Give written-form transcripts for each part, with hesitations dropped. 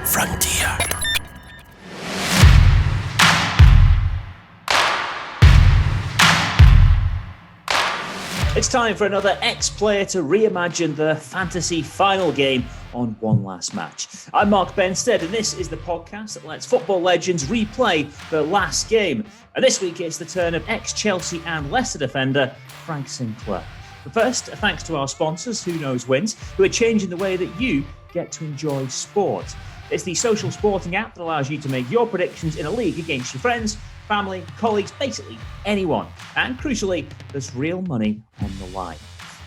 frontier. It's time for another ex-player to reimagine the fantasy final game on One Last Match. I'm Mark Benstead, and this is the podcast that lets football legends replay the last game. And this week it's the turn of ex-Chelsea and Leicester defender Frank Sinclair. But first, thanks to our sponsors, Who Knows Wins, who are changing the way that you get to enjoy sport. It's the social sporting app that allows you to make your predictions in a league against your friends, family, colleagues, basically anyone. And crucially, there's real money on the line.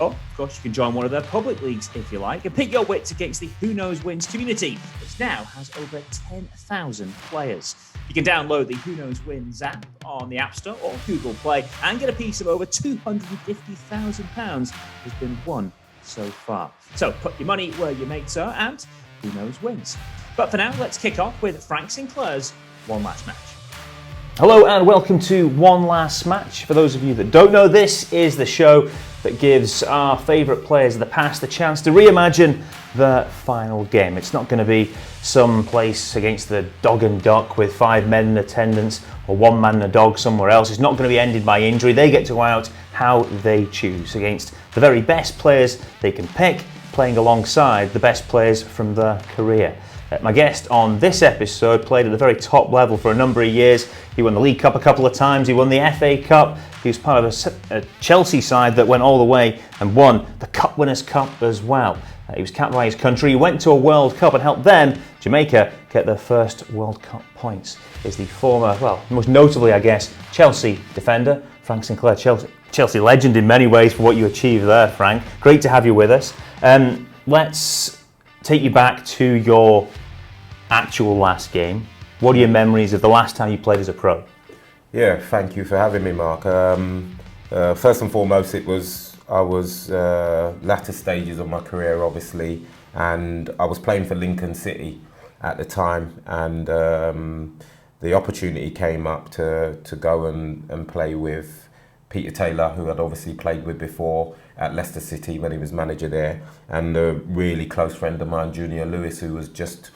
Oh, of course, you can join one of their public leagues if you like and pit your wits against the Who Knows Wins community, which now has over 10,000 players. You can download the Who Knows Wins app on the App Store or Google Play and get a piece of over £250,000 has been won so far. So put your money where your mates are and Who Knows Wins. But for now, let's kick off with Frank Sinclair's One Last Match. Hello and welcome to One Last Match. For those of you that don't know, this is the show that gives our favourite players of the past the chance to reimagine the final game. It's not going to be some place against the dog and duck with 5 men in attendance or 1 man and a dog somewhere else. It's not going to be ended by injury. They get to go out how they choose against the very best players they can pick, playing alongside the best players from their career. My guest on this episode played at the very top level for a number of years. He won the League Cup a couple of times, he won the FA Cup, he was part of a Chelsea side that went all the way and won the Cup Winners' Cup as well. He was captain by his country, he went to a World Cup and helped them, Jamaica, get their first World Cup points. He's the former, well, most notably I guess, Chelsea defender, Frank Sinclair, Chelsea legend in many ways for what you achieved there, Frank. Great to have you with us. Let's take you back to your actual last game. What are your memories of the last time you played as a pro? Yeah, thank you for having me, Mark. First and foremost, I was latter stages of my career, obviously, and I was playing for Lincoln City at the time, and the opportunity came up to go and play with Peter Taylor, who I'd obviously played with before at Leicester City when he was manager there, and a really close friend of mine, Junior Lewis, who was just,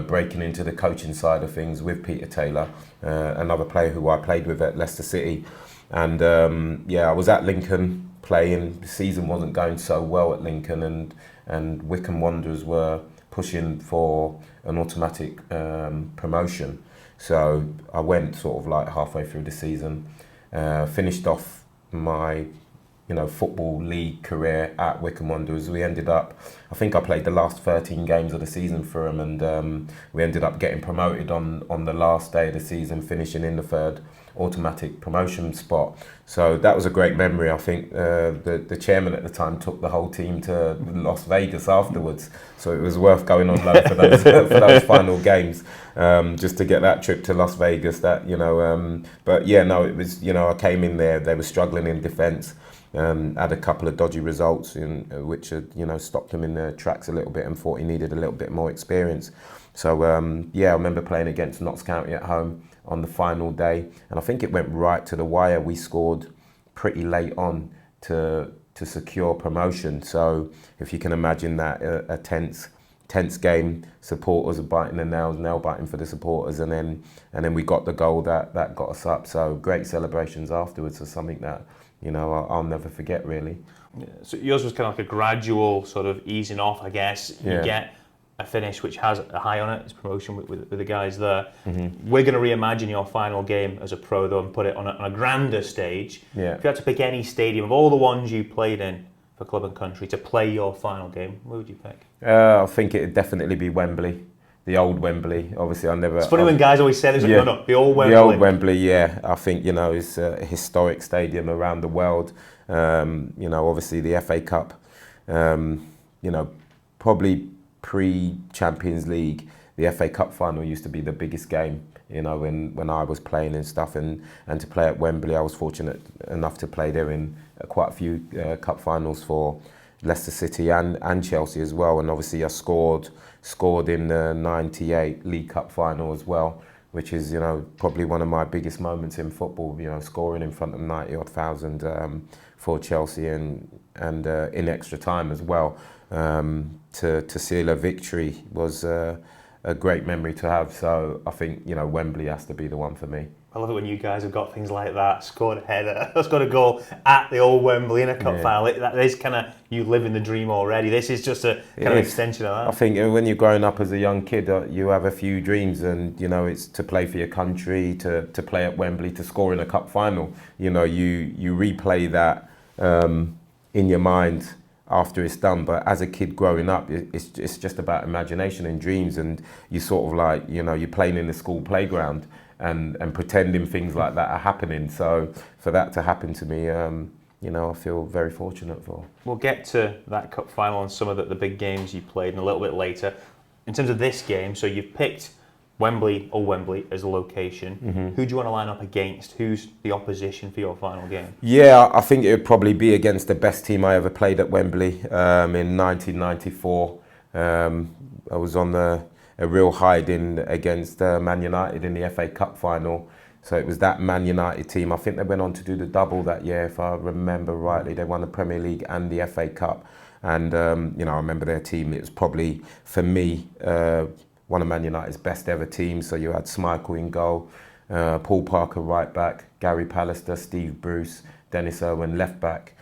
breaking into the coaching side of things with Peter Taylor, another player who I played with at Leicester City. And I was at Lincoln playing. The season wasn't going so well at Lincoln, and Wycombe Wanderers were pushing for an automatic promotion. So I went sort of like halfway through the season, finished off my football league career at Wycombe Wanderers. We ended up, I think I played the last 13 games of the season for them, and we ended up getting promoted on the last day of the season, finishing in the 3rd automatic promotion spot. So that was a great memory. I think the chairman at the time took the whole team to Las Vegas afterwards, so it was worth going on loan for those for those final games, just to get that trip to Las Vegas. It was, I came in there, they were struggling in defence. Had a couple of dodgy results which had, stopped him in their tracks a little bit, and thought he needed a little bit more experience. So I remember playing against Notts County at home on the final day, and I think it went right to the wire. We scored pretty late on to secure promotion. So if you can imagine that, a tense game, supporters are biting their nails, nail biting for the supporters, and then we got the goal that got us up. So great celebrations afterwards are something that I'll never forget, really. Yeah. So yours was kind of like a gradual sort of easing off, I guess. You get a finish which has a high on it, it's promotion with the guys there. Mm-hmm. We're going to reimagine your final game as a pro, though, and put it on a grander stage. Yeah. If you had to pick any stadium of all the ones you played in for club and country to play your final game, where would you pick? I think it'd definitely be Wembley. The old Wembley. Obviously, It's funny when guys always say this, the old Wembley. The old Wembley, yeah. I think, it's a historic stadium around the world. Obviously the FA Cup, probably pre-Champions League, the FA Cup final used to be the biggest game, when I was playing and stuff. And to play at Wembley, I was fortunate enough to play there in quite a few cup finals for Leicester City and Chelsea as well. And obviously I scored in the 98 League Cup final as well, which is, probably one of my biggest moments in football, scoring in front of 90-odd thousand for Chelsea and in extra time as well. To seal a victory was a great memory to have. So I think, you know, Wembley has to be the one for me. I love it when you guys have got things like that. Scored a header, scored a goal at the old Wembley in a cup final. That is kind of, you live in the dream already. This is just a kind of extension of that. I think when you're growing up as a young kid, you have a few dreams, and you know, it's to play for your country, to play at Wembley, to score in a cup final. You know, you replay that in your mind after it's done. But as a kid growing up, it's just about imagination and dreams, and you sort of like, you know, you're playing in the school playground and pretending things like that are happening. So for that to happen to me, you know, I feel very fortunate for. We'll get to that cup final and some of the big games you played in a little bit later. In terms of this game, so you've picked Wembley, Old Wembley, as a location. Mm-hmm. Who do you want to line up against? Who's the opposition for your final game? Yeah, I think it would probably be against the best team I ever played at Wembley in 1994. I was on a real hiding against Man United in the FA Cup final. So it was that Man United team. I think they went on to do the double that year, if I remember rightly. They won the Premier League and the FA Cup. And, you know, I remember their team. It was probably, for me, one of Man United's best ever teams. So you had Schmeichel in goal, Paul Parker right back, Gary Pallister, Steve Bruce, Dennis Irwin left back.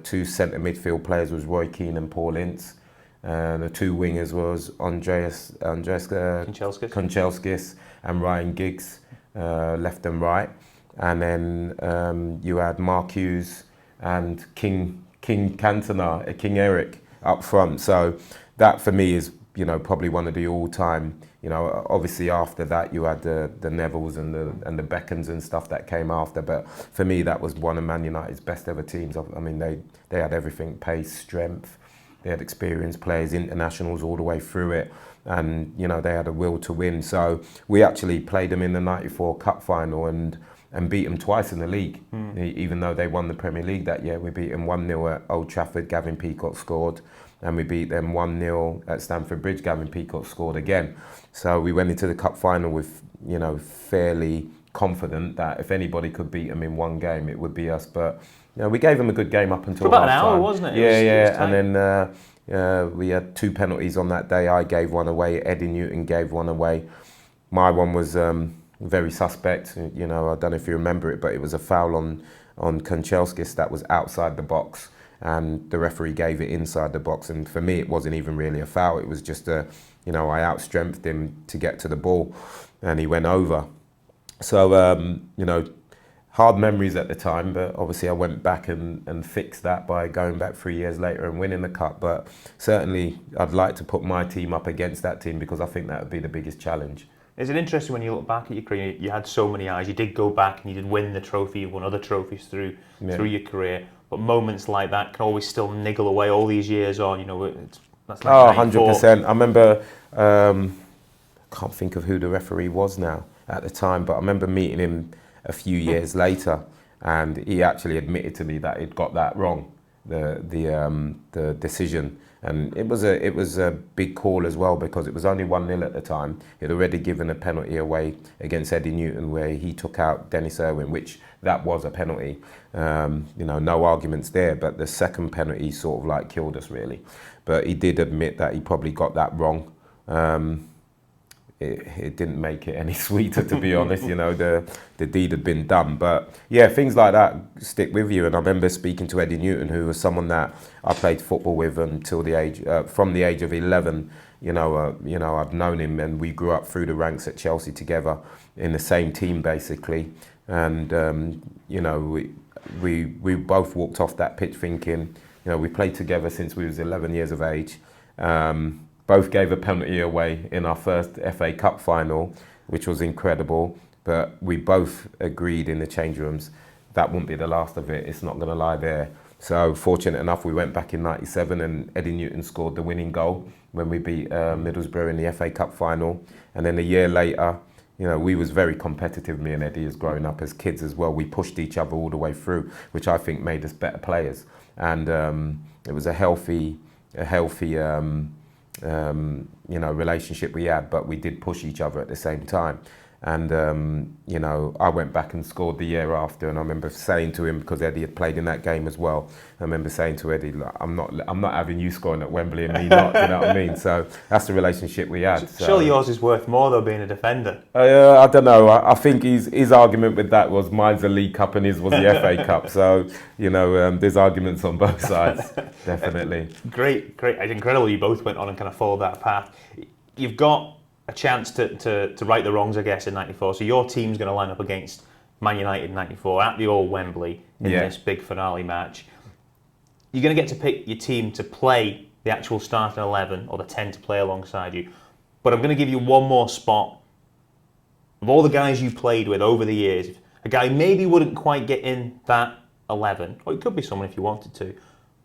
Two centre midfield players was Roy Keane and Paul Ince. The two wingers was Andreas Konchesky and Ryan Giggs, left and right. And then you had Mark Hughes and King Cantona, King Eric up front. So that for me is, you know, probably one of the all-time, you know, obviously after that you had the Nevilles and the Beckhams and stuff that came after. But for me, that was one of Man United's best ever teams. I mean, they had everything: pace, strength. They had experienced players, internationals all the way through it, and you know, they had a will to win. So we actually played them in the '94 Cup final and beat them twice in the league. Even though they won the Premier League that year, we beat them 1-0 at Old Trafford. Gavin Peacock scored, and we beat them 1-0 at Stamford Bridge. Gavin Peacock scored again. So we went into the Cup final with, you know, fairly confident that if anybody could beat them in one game, it would be us. But you know, we gave them a good game up until for about half-time. an hour, wasn't it? Yeah. And then we had two penalties on that day. I gave one away. Eddie Newton gave one away. My one was very suspect. You know, I don't know if you remember it, but it was a foul on Konchesky that was outside the box, and the referee gave it inside the box. And for me, it wasn't even really a foul. It was just you know, I outstrengthed him to get to the ball, and he went over. So you know, hard memories at the time, but obviously I went back and fixed that by going back 3 years later and winning the cup. But certainly I'd like to put my team up against that team, because I think that would be the biggest challenge. Is it interesting when you look back at your career, you had so many eyes, you did go back and you did win the trophy, you won other trophies through your career, but moments like that can always still niggle away all these years on, you know, that's like 100%. I remember, can't think of who the referee was now at the time, but I remember meeting him a few years later, and he actually admitted to me that he'd got that wrong, the decision. And it was a big call as well, because it was only 1-0 at the time. He'd already given a penalty away against Eddie Newton where he took out Dennis Irwin, which that was a penalty. You know, no arguments there, but the second penalty sort of like killed us really. But he did admit that he probably got that wrong. It didn't make it any sweeter, to be honest. You know, the deed had been done. But yeah, things like that stick with you. And I remember speaking to Eddie Newton, who was someone that I played football with until from the age of 11. You know, I've known him, and we grew up through the ranks at Chelsea together in the same team basically. And you know, we both walked off that pitch thinking, you know, we played together since we was 11 years of age. Both gave a penalty away in our first FA Cup final, which was incredible. But we both agreed in the change rooms that wouldn't be the last of it. It's not going to lie there. So fortunate enough, we went back in '97, and Eddie Newton scored the winning goal when we beat Middlesbrough in the FA Cup final. And then a year later, you know, we was very competitive, me and Eddie, as growing up as kids as well. We pushed each other all the way through, which I think made us better players. And it was a healthy you know, relationship we had, but we did push each other at the same time. And you know, I went back and scored the year after, and I remember saying to him, because Eddie had played in that game as well, I remember saying to Eddie, like, I'm not having you scoring at Wembley and me not, you know what I mean? So that's the relationship we had. Surely yours is worth more though, being a defender. I don't know. I think his argument with that was mine's the League Cup and his was the FA Cup. So, you know, there's arguments on both sides, definitely. Great. It's incredible you both went on and kind of followed that path. You've got a chance to right the wrongs, I guess, in '94. So your team's going to line up against Man United in '94 at the old Wembley in this big finale match. You're going to get to pick your team to play the actual starting 11 or the 10 to play alongside you. But I'm going to give you one more spot. Of all the guys you played with over the years, a guy maybe wouldn't quite get in that 11, or it could be someone if you wanted to,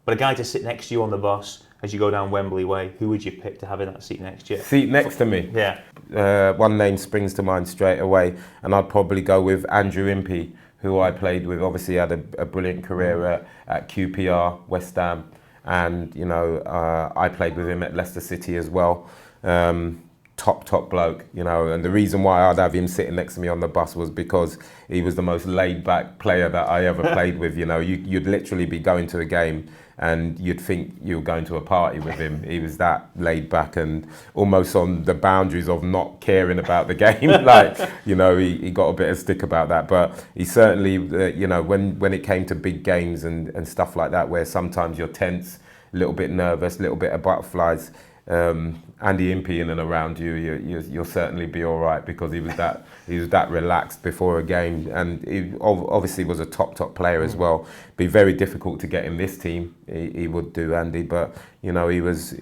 but a guy to sit next to you on the bus as you go down Wembley Way, who would you pick to have in that seat next to you? Seat next to me? Yeah. One name springs to mind straight away, and I'd probably go with Andrew Impey, who I played with. Obviously had a brilliant career at QPR, West Ham, and you know, I played with him at Leicester City as well. Top bloke, you know, and the reason why I'd have him sitting next to me on the bus was because he was the most laid back player that I ever played with. You know, you'd literally be going to a game and you'd think you were going to a party with him. He was that laid back and almost on the boundaries of not caring about the game. Like, you know, he got a bit of stick about that, but he certainly, you know, when it came to big games and stuff like that, where sometimes you're tense, a little bit nervous, a little bit of butterflies, Andy Impey in and around you'll certainly be all right, because he was that relaxed before a game, and he obviously was a top player as well. Be very difficult to get in this team. He would do, Andy, but you know, he was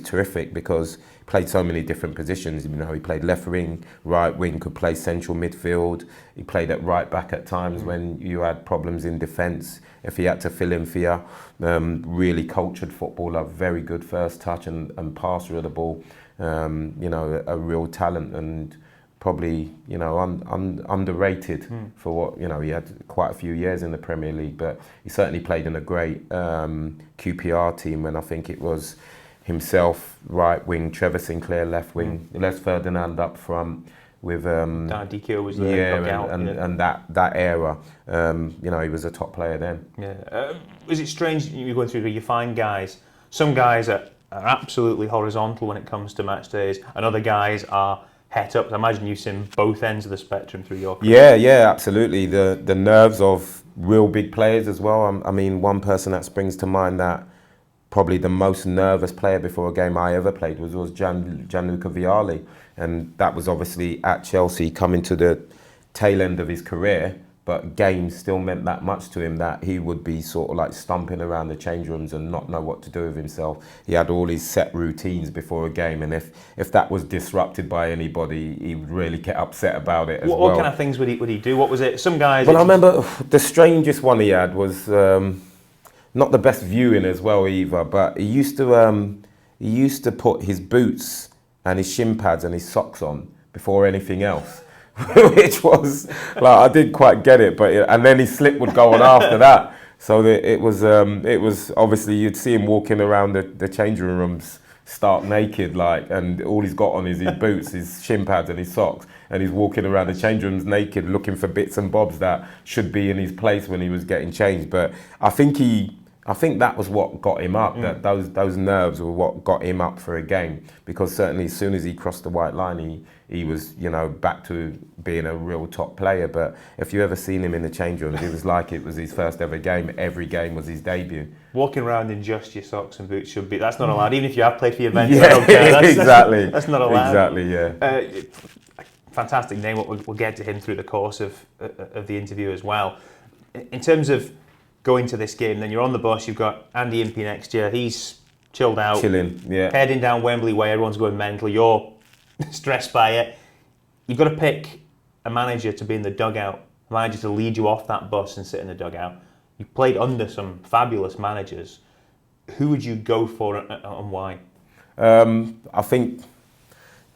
terrific because he played so many different positions. You know, he played left wing, right wing, could play central midfield. He played at right back at times when you had problems in defence, if he had to fill in for you. Really cultured footballer, very good first touch and passer of the ball. You know, a real talent, and probably, you know, underrated for what, you know, he had quite a few years in the Premier League, but he certainly played in a great QPR team when I think it was himself right wing, Trevor Sinclair left wing, Les Ferdinand up front with DiCio was there, and that era. You know, he was a top player then. Yeah. Is it strange you're going through where you find guys, some guys are absolutely horizontal when it comes to match days, and other guys are het up? I imagine you've seen both ends of the spectrum through your career. Yeah, absolutely. The nerves of real big players as well. I mean, one person that springs to mind that probably the most nervous player before a game I ever played was Gianluca Vialli, and that was obviously at Chelsea, coming to the tail end of his career, but games still meant that much to him that he would be sort of like stumping around the change rooms and not know what to do with himself. He had all his set routines before a game, and if that was disrupted by anybody, he would really get upset about it as well. What kind of things would he do? What was it? Some guys... Well, I remember the strangest one he had was not the best viewing as well either, but he used to put his boots and his shin pads and his socks on before anything else. Which was like, I didn't quite get it, but and then his slip would go on after that. So it was obviously, you'd see him walking around the changing rooms stark naked, like, and all he's got on is his boots, his shin pads and his socks, and he's walking around the changing rooms naked, looking for bits and bobs that should be in his place when he was getting changed. But I think that was what got him up. That those nerves were what got him up for a game, because certainly as soon as he crossed the white line, he was, you know, back to being a real top player. But if you ever seen him in the change rooms, it was like it was his first ever game. Every game was his debut. Walking around in just your socks and boots that's not allowed. Even if you have played for Juventus, yeah, exactly. That's not allowed. Exactly, yeah. Fantastic name. We'll get to him through the course of the interview as well. In terms of going to this game, then you're on the bus. You've got Andy Impey next year. He's chilled out, chilling, yeah. Heading down Wembley Way. Everyone's going mental. You're stressed by it. You've got to pick a manager to be in the dugout, a manager to lead you off that bus and sit in the dugout. You've played under some fabulous managers. Who would you go for and why? I think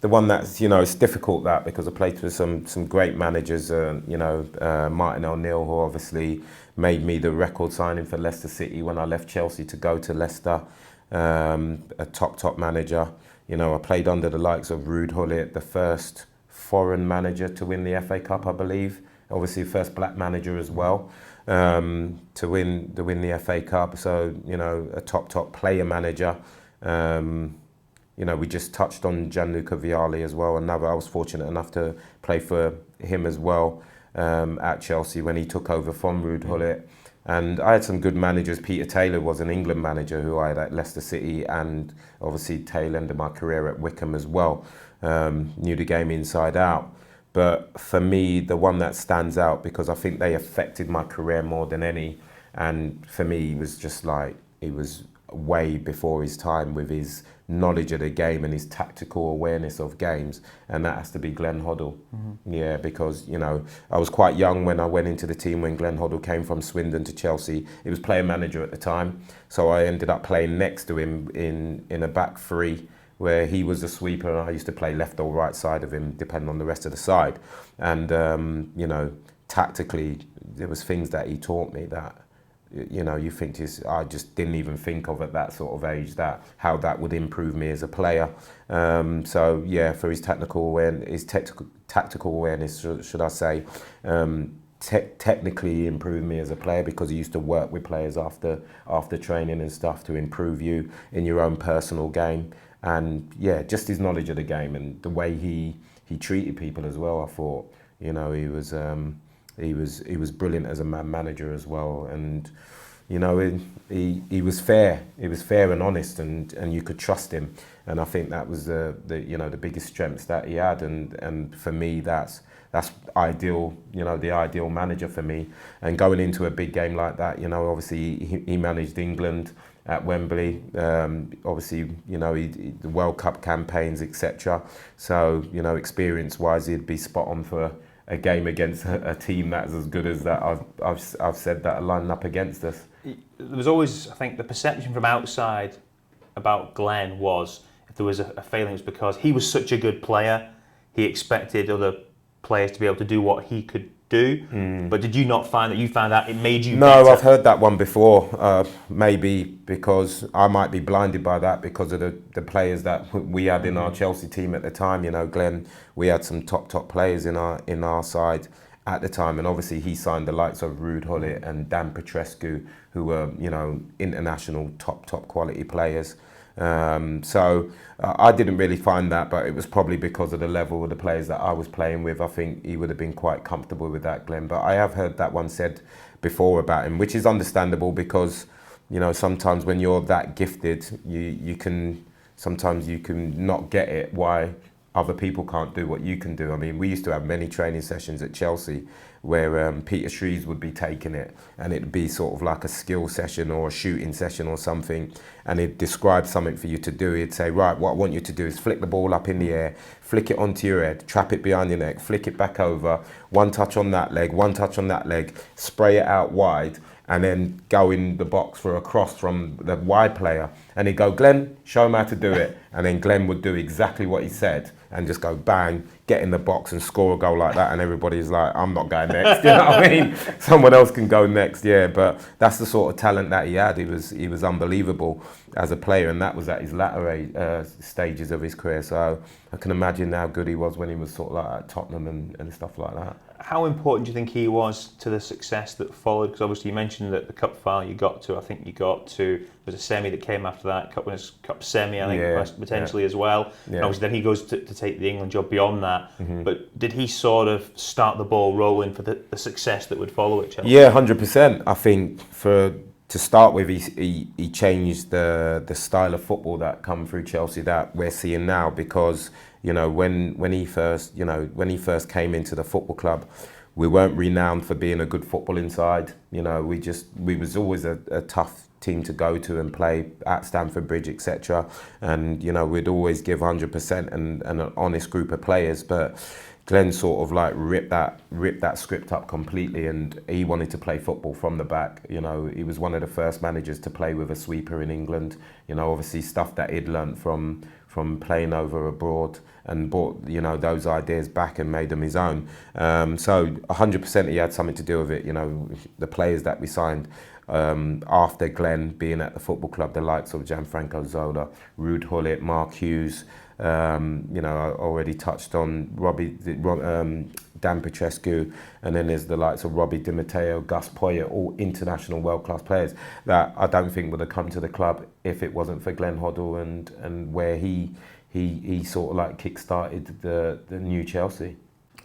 the one that's, you know, it's difficult that, because I played with some great managers, you know, Martin O'Neill, who obviously made me the record signing for Leicester City when I left Chelsea to go to Leicester, a top manager. You know, I played under the likes of Ruud Gullit the first foreign manager to win the FA Cup, I believe. Obviously, first black manager as well to win the FA Cup. So, you know, a top player manager. You know, we just touched on Gianluca Vialli as well. I was fortunate enough to play for him as well at Chelsea when he took over from Ruud Gullit. And I had some good managers. Peter Taylor was an England manager who I had at Leicester City, and obviously tail end of my career at Wycombe as well. Knew the game inside out. But for me, the one that stands out, because I think they affected my career more than any, and for me, he was way before his time with his knowledge of the game and his tactical awareness of games, and that has to be Glenn Hoddle. Yeah, because, you know, I was quite young when I went into the team when Glenn Hoddle came from Swindon to Chelsea. He was player manager at the time, so I ended up playing next to him in a back three, where he was a sweeper and I used to play left or right side of him, depending on the rest of the side. And, you know, tactically, there was things that he taught me that, you know, you think I just didn't even think of at that sort of age, that how that would improve me as a player. So yeah, for his tactical awareness, should I say, technically improved me as a player, because he used to work with players after training and stuff to improve you in your own personal game. And yeah, just his knowledge of the game and the way he treated people as well. I thought, you know, he was brilliant as a manager as well, and you know, he was fair. He was fair and honest, and you could trust him. And I think that was the biggest strengths that he had. And for me, that's ideal. You know, the ideal manager for me. And going into a big game like that, you know, obviously he managed England at Wembley. Obviously, you know, the World Cup campaigns, etc. So, you know, experience-wise, he'd be spot on for a game against a team that's as good as that I've said that are lining up against us. There was always, I think, the perception from outside about Glenn was, if there was a failing, it was because he was such a good player, he expected other players to be able to do what he could do. But did you not find that you found out it made you better? No, I've heard that one before. Maybe because I might be blinded by that because of the players that we had in our Chelsea team at the time. You know, Glenn, we had some top players in our side at the time, and obviously he signed the likes of Ruud Gullit and Dan Petrescu, who were, you know, international top quality players. So I didn't really find that, but it was probably because of the level of the players that I was playing with. I think he would have been quite comfortable with that, Glenn. But I have heard that one said before about him, which is understandable because, you know, sometimes when you're that gifted, you can not get it. Why other people can't do what you can do. I mean, we used to have many training sessions at Chelsea where Peter Shreves would be taking it, and it'd be sort of like a skill session or a shooting session or something, and he'd describe something for you to do. He'd say, right, what I want you to do is flick the ball up in the air, flick it onto your head, trap it behind your neck, flick it back over, one touch on that leg, one touch on that leg, spray it out wide, and then go in the box for a cross from the wide player. And he'd go, Glenn, show him how to do it. And then Glenn would do exactly what he said and just go bang, get in the box and score a goal like that. And everybody's like, I'm not going next. You know what I mean? Someone else can go next, yeah. But that's the sort of talent that he had. He was unbelievable as a player, and that was at his latter stages of his career. So I can imagine how good he was when he was sort of like at Tottenham and stuff like that. How important do you think he was to the success that followed? Because obviously you mentioned that the cup final you got to, I think you got to, there was a semi that came after that, cup semi, I think, potentially as well. Yeah. And obviously then he goes to take the England job beyond that. But did he sort of start the ball rolling for the success that would follow at Chelsea? Yeah, 100%. I think to start with, he changed the style of football that come through Chelsea that we're seeing now, because you know, when he first came into the football club, we weren't renowned for being a good footballing side. You know, we was always a tough team to go to and play at Stamford Bridge, etc. And you know, we'd always give 100% and an honest group of players. But Glenn sort of like ripped that script up completely, and he wanted to play football from the back. You know, he was one of the first managers to play with a sweeper in England. You know, obviously stuff that he'd learnt from playing over abroad, and brought, you know, those ideas back and made them his own. So 100% he had something to do with it. You know, the players that we signed after Glenn being at the football club, the likes of Grianfranco Zola, Ruud Gullit, Mark Hughes, I already touched on Dan Petrescu, and then there's the likes of Robbie Di Matteo, Gus Poyet, all international world-class players that I don't think would have come to the club if it wasn't for Glenn Hoddle and where he sort of like kick-started the new Chelsea.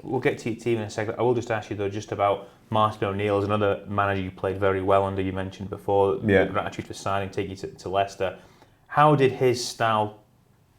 We'll get to your team in a second. I will just ask you though, just about Martin O'Neill, as another manager you played very well under. You mentioned before the gratitude for signing, take you to Leicester. How did his style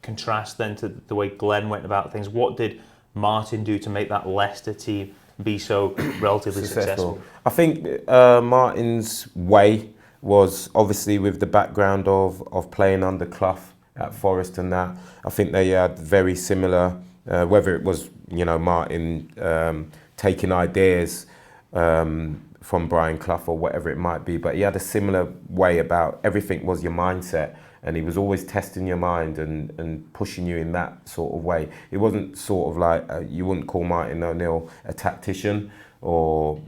contrast then to the way Glenn went about things? What did Martin do to make that Leicester team be so relatively successful? I think Martin's way was obviously with the background of playing under Clough at Forest and that. I think they had very similar, whether it was Martin taking ideas from Brian Clough or whatever it might be, but he had a similar way about everything was your mindset. And he was always testing your mind and pushing you in that sort of way. It wasn't sort of like, you wouldn't call Martin O'Neill a tactician or,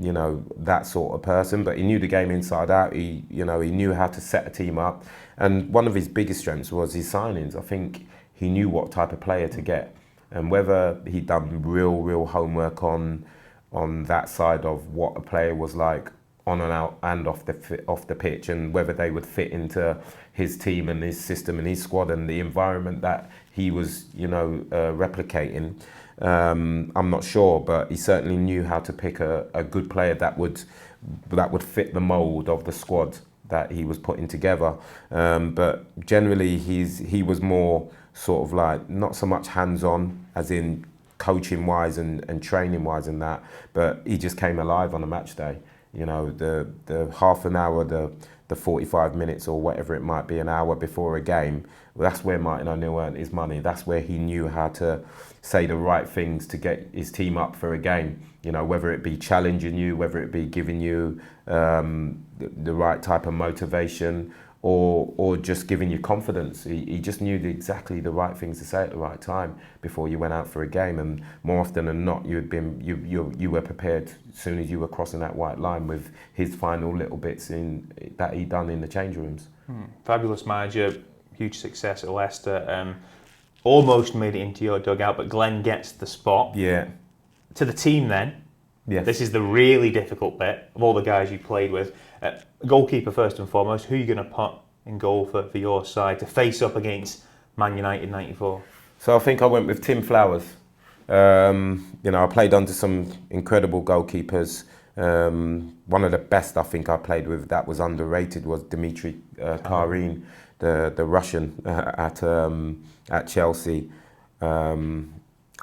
that sort of person, but he knew the game inside out. He knew how to set a team up. And one of his biggest strengths was his signings. I think he knew what type of player to get. And whether he'd done real homework on that side of what a player was like on and out and off the pitch, and whether they would fit into his team and his system and his squad and the environment that he was, replicating. I'm not sure, but he certainly knew how to pick a good player that would fit the mould of the squad that he was putting together. But generally, he was more sort of like not so much hands-on, as in coaching-wise and training-wise and that, but he just came alive on a match day. The half an hour, the 45 minutes or whatever it might be, an hour before a game, that's where Martin O'Neill earned his money. That's where he knew how to say the right things to get his team up for a game. Whether it be challenging you, whether it be giving you the right type of motivation, or just giving you confidence. He just knew exactly the right things to say at the right time before you went out for a game. And more often than not, you were prepared as soon as you were crossing that white line with his final little bits that he done in the change rooms. Fabulous manager, huge success at Leicester. Almost made it into your dugout, but Glenn gets the spot. Yeah. To the team then. Yes. This is the really difficult bit of all the guys you played with. Goalkeeper first and foremost, who are you going to put in goal for your side to face up against Man United 94? So I think I went with Tim Flowers. I played under some incredible goalkeepers. One of the best I think I played with that was underrated was Dmitry Karin, the Russian at Chelsea.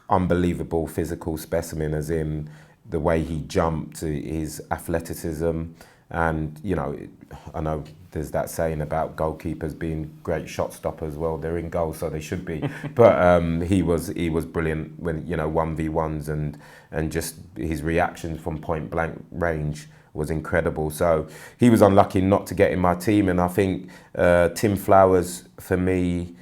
Unbelievable physical specimen, as in the way he jumped, his athleticism, and I know there's that saying about goalkeepers being great shot stoppers. Well, they're in goal, so they should be. But he was brilliant when 1v1s and just his reactions from point blank range was incredible. So he was unlucky not to get in my team, and I think Tim Flowers for me.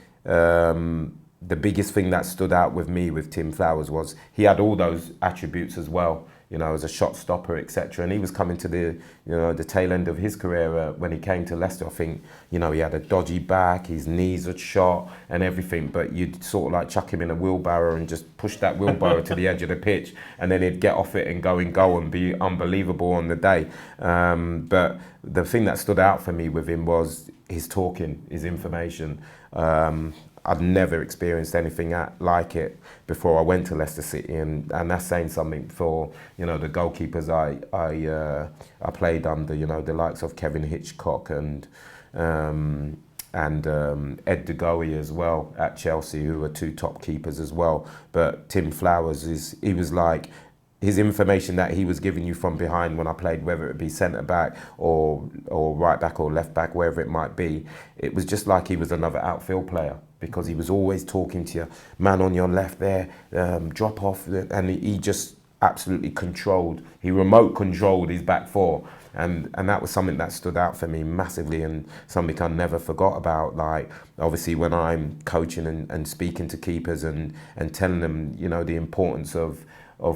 The biggest thing that stood out with me with Tim Flowers was he had all those attributes as well, as a shot stopper, etc. And he was coming to the tail end of his career when he came to Leicester. I think, he had a dodgy back, his knees had shot and everything, but you'd sort of like chuck him in a wheelbarrow and just push that wheelbarrow to the edge of the pitch, and then he'd get off it and go in goal and be unbelievable on the day. But the thing that stood out for me with him was his talking, his information. I'd never experienced anything like it before I went to Leicester City, and that's saying something for the goalkeepers I played under, the likes of Kevin Hitchcock and Ed De Goey as well at Chelsea, who were two top keepers as well. But Tim Flowers he was like, his information that he was giving you from behind when I played, whether it be centre back or right back or left back, wherever it might be, it was just like he was another outfield player, because he was always talking to you, man on your left there, drop off, and he just absolutely remote controlled his back four, and that was something that stood out for me massively, and something I never forgot about. Like, obviously when I'm coaching and speaking to keepers and telling them, the importance of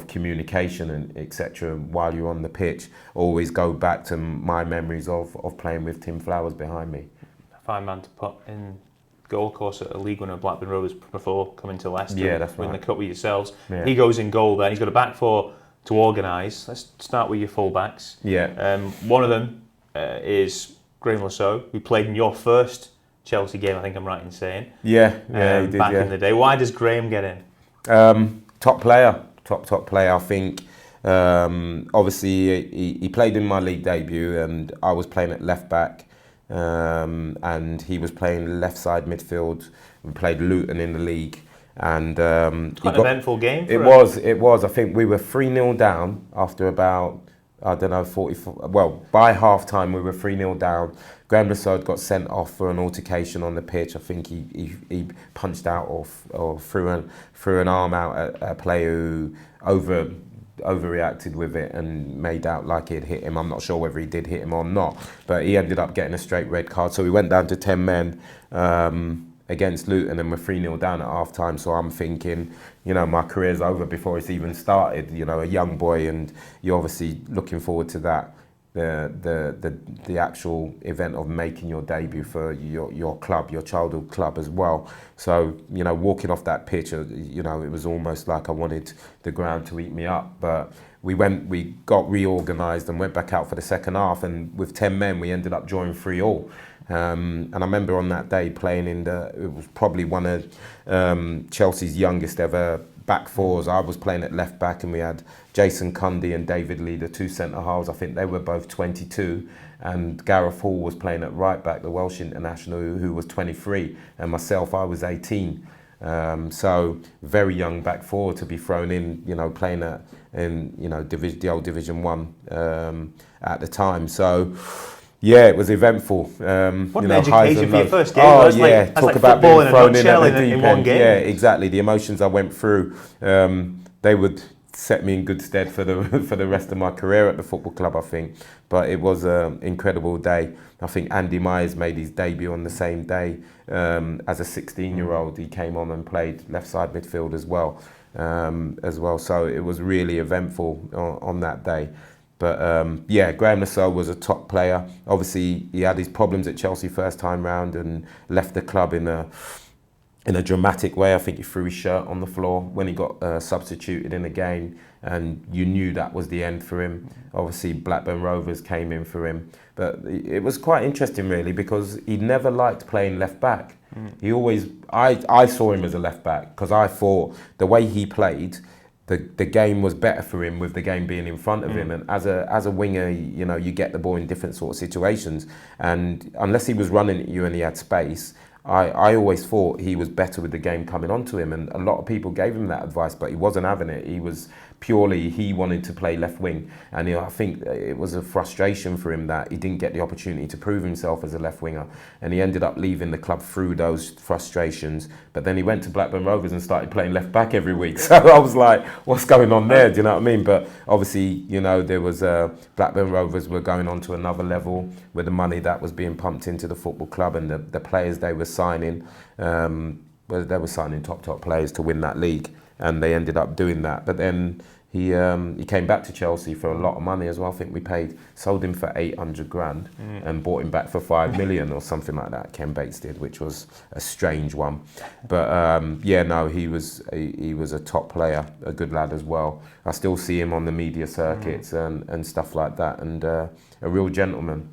communication and etc. while you're on the pitch, always go back to my memories of playing with Tim Flowers behind me. A fine man to put in goal, of course, at a league winner, Blackburn Rovers, before coming to Leicester. Yeah, that's win right. the cup with yourselves. Yeah. He goes in goal then. He's got a back four to organise. Let's start with your full-backs. Yeah. One of them is Grianfranco Zola, who played in your first Chelsea game, I think I'm right in saying. Yeah, he did, back in the day. Why does Graham get in? Top player, top player. I think. Obviously, he played in my league debut, and I was playing at left back, and he was playing left side midfield. We played Luton in the league, and It's quite an eventful game. It was. I think we were 3-0 down after about, I don't know, 44. Well, by half time we were 3-0 down. Graham Zola got sent off for an altercation on the pitch. I think he punched out or threw an arm out at a player who overreacted with it and made out like he'd hit him. I'm not sure whether he did hit him or not, but he ended up getting a straight red card. So we went down to 10 men against Luton, and we're 3-0 down at half time. So I'm thinking, my career's over before it's even started. A young boy, and you're obviously looking forward to that. The actual event of making your debut for your club, your childhood club as well. So, walking off that pitch, it was almost like I wanted the ground to eat me up. But we got reorganised and went back out for the second half, and with 10 men, we ended up drawing 3-3. And I remember on that day playing it was probably one of Chelsea's youngest ever back fours. I was playing at left back, and we had Jason Cundy and David Lee, the two centre halves. I think they were both 22, and Gareth Hall was playing at right back, the Welsh international, who was 23, and myself, I was 18. So very young back four to be thrown in, playing the old Division 1 at the time. So. Yeah, it was eventful. What an education for your first game. Oh, that's yeah. That's Talk like about being thrown in at the deep in one end. game. Yeah, exactly. The emotions I went through, they would set me in good stead for the rest of my career at the football club, I think. But it was an incredible day. I think Andy Myers made his debut on the same day as a 16-year-old. He came on and played left side midfield as well. So it was really eventful on that day. But Graham Zola was a top player. Obviously, he had his problems at Chelsea first time round and left the club in a dramatic way. I think he threw his shirt on the floor when he got substituted in a game, and you knew that was the end for him. Obviously, Blackburn Rovers came in for him. But it was quite interesting, really, because he never liked playing left back. He always, I saw him as a left back because I thought the way he played, the game was better for him with the game being in front of him, and as a winger, you get the ball in different sort of situations, and unless he was running at you and he had space, I always thought he was better with the game coming onto him, and a lot of people gave him that advice, but he wasn't having it. He wanted to play left wing, and I think it was a frustration for him that he didn't get the opportunity to prove himself as a left winger, and he ended up leaving the club through those frustrations. But then he went to Blackburn Rovers and started playing left back every week. So I was like, what's going on there? Do you know what I mean? But obviously, there was Blackburn Rovers were going on to another level with the money that was being pumped into the football club, and the players they were signing. They were signing top players to win that league, and they ended up doing that. But then he came back to Chelsea for a lot of money as well. I think we sold him for 800 grand and bought him back for 5 million or something like that. Ken Bates did, which was a strange one. But he was a top player, a good lad as well. I still see him on the media circuits and stuff like that, and a real gentleman.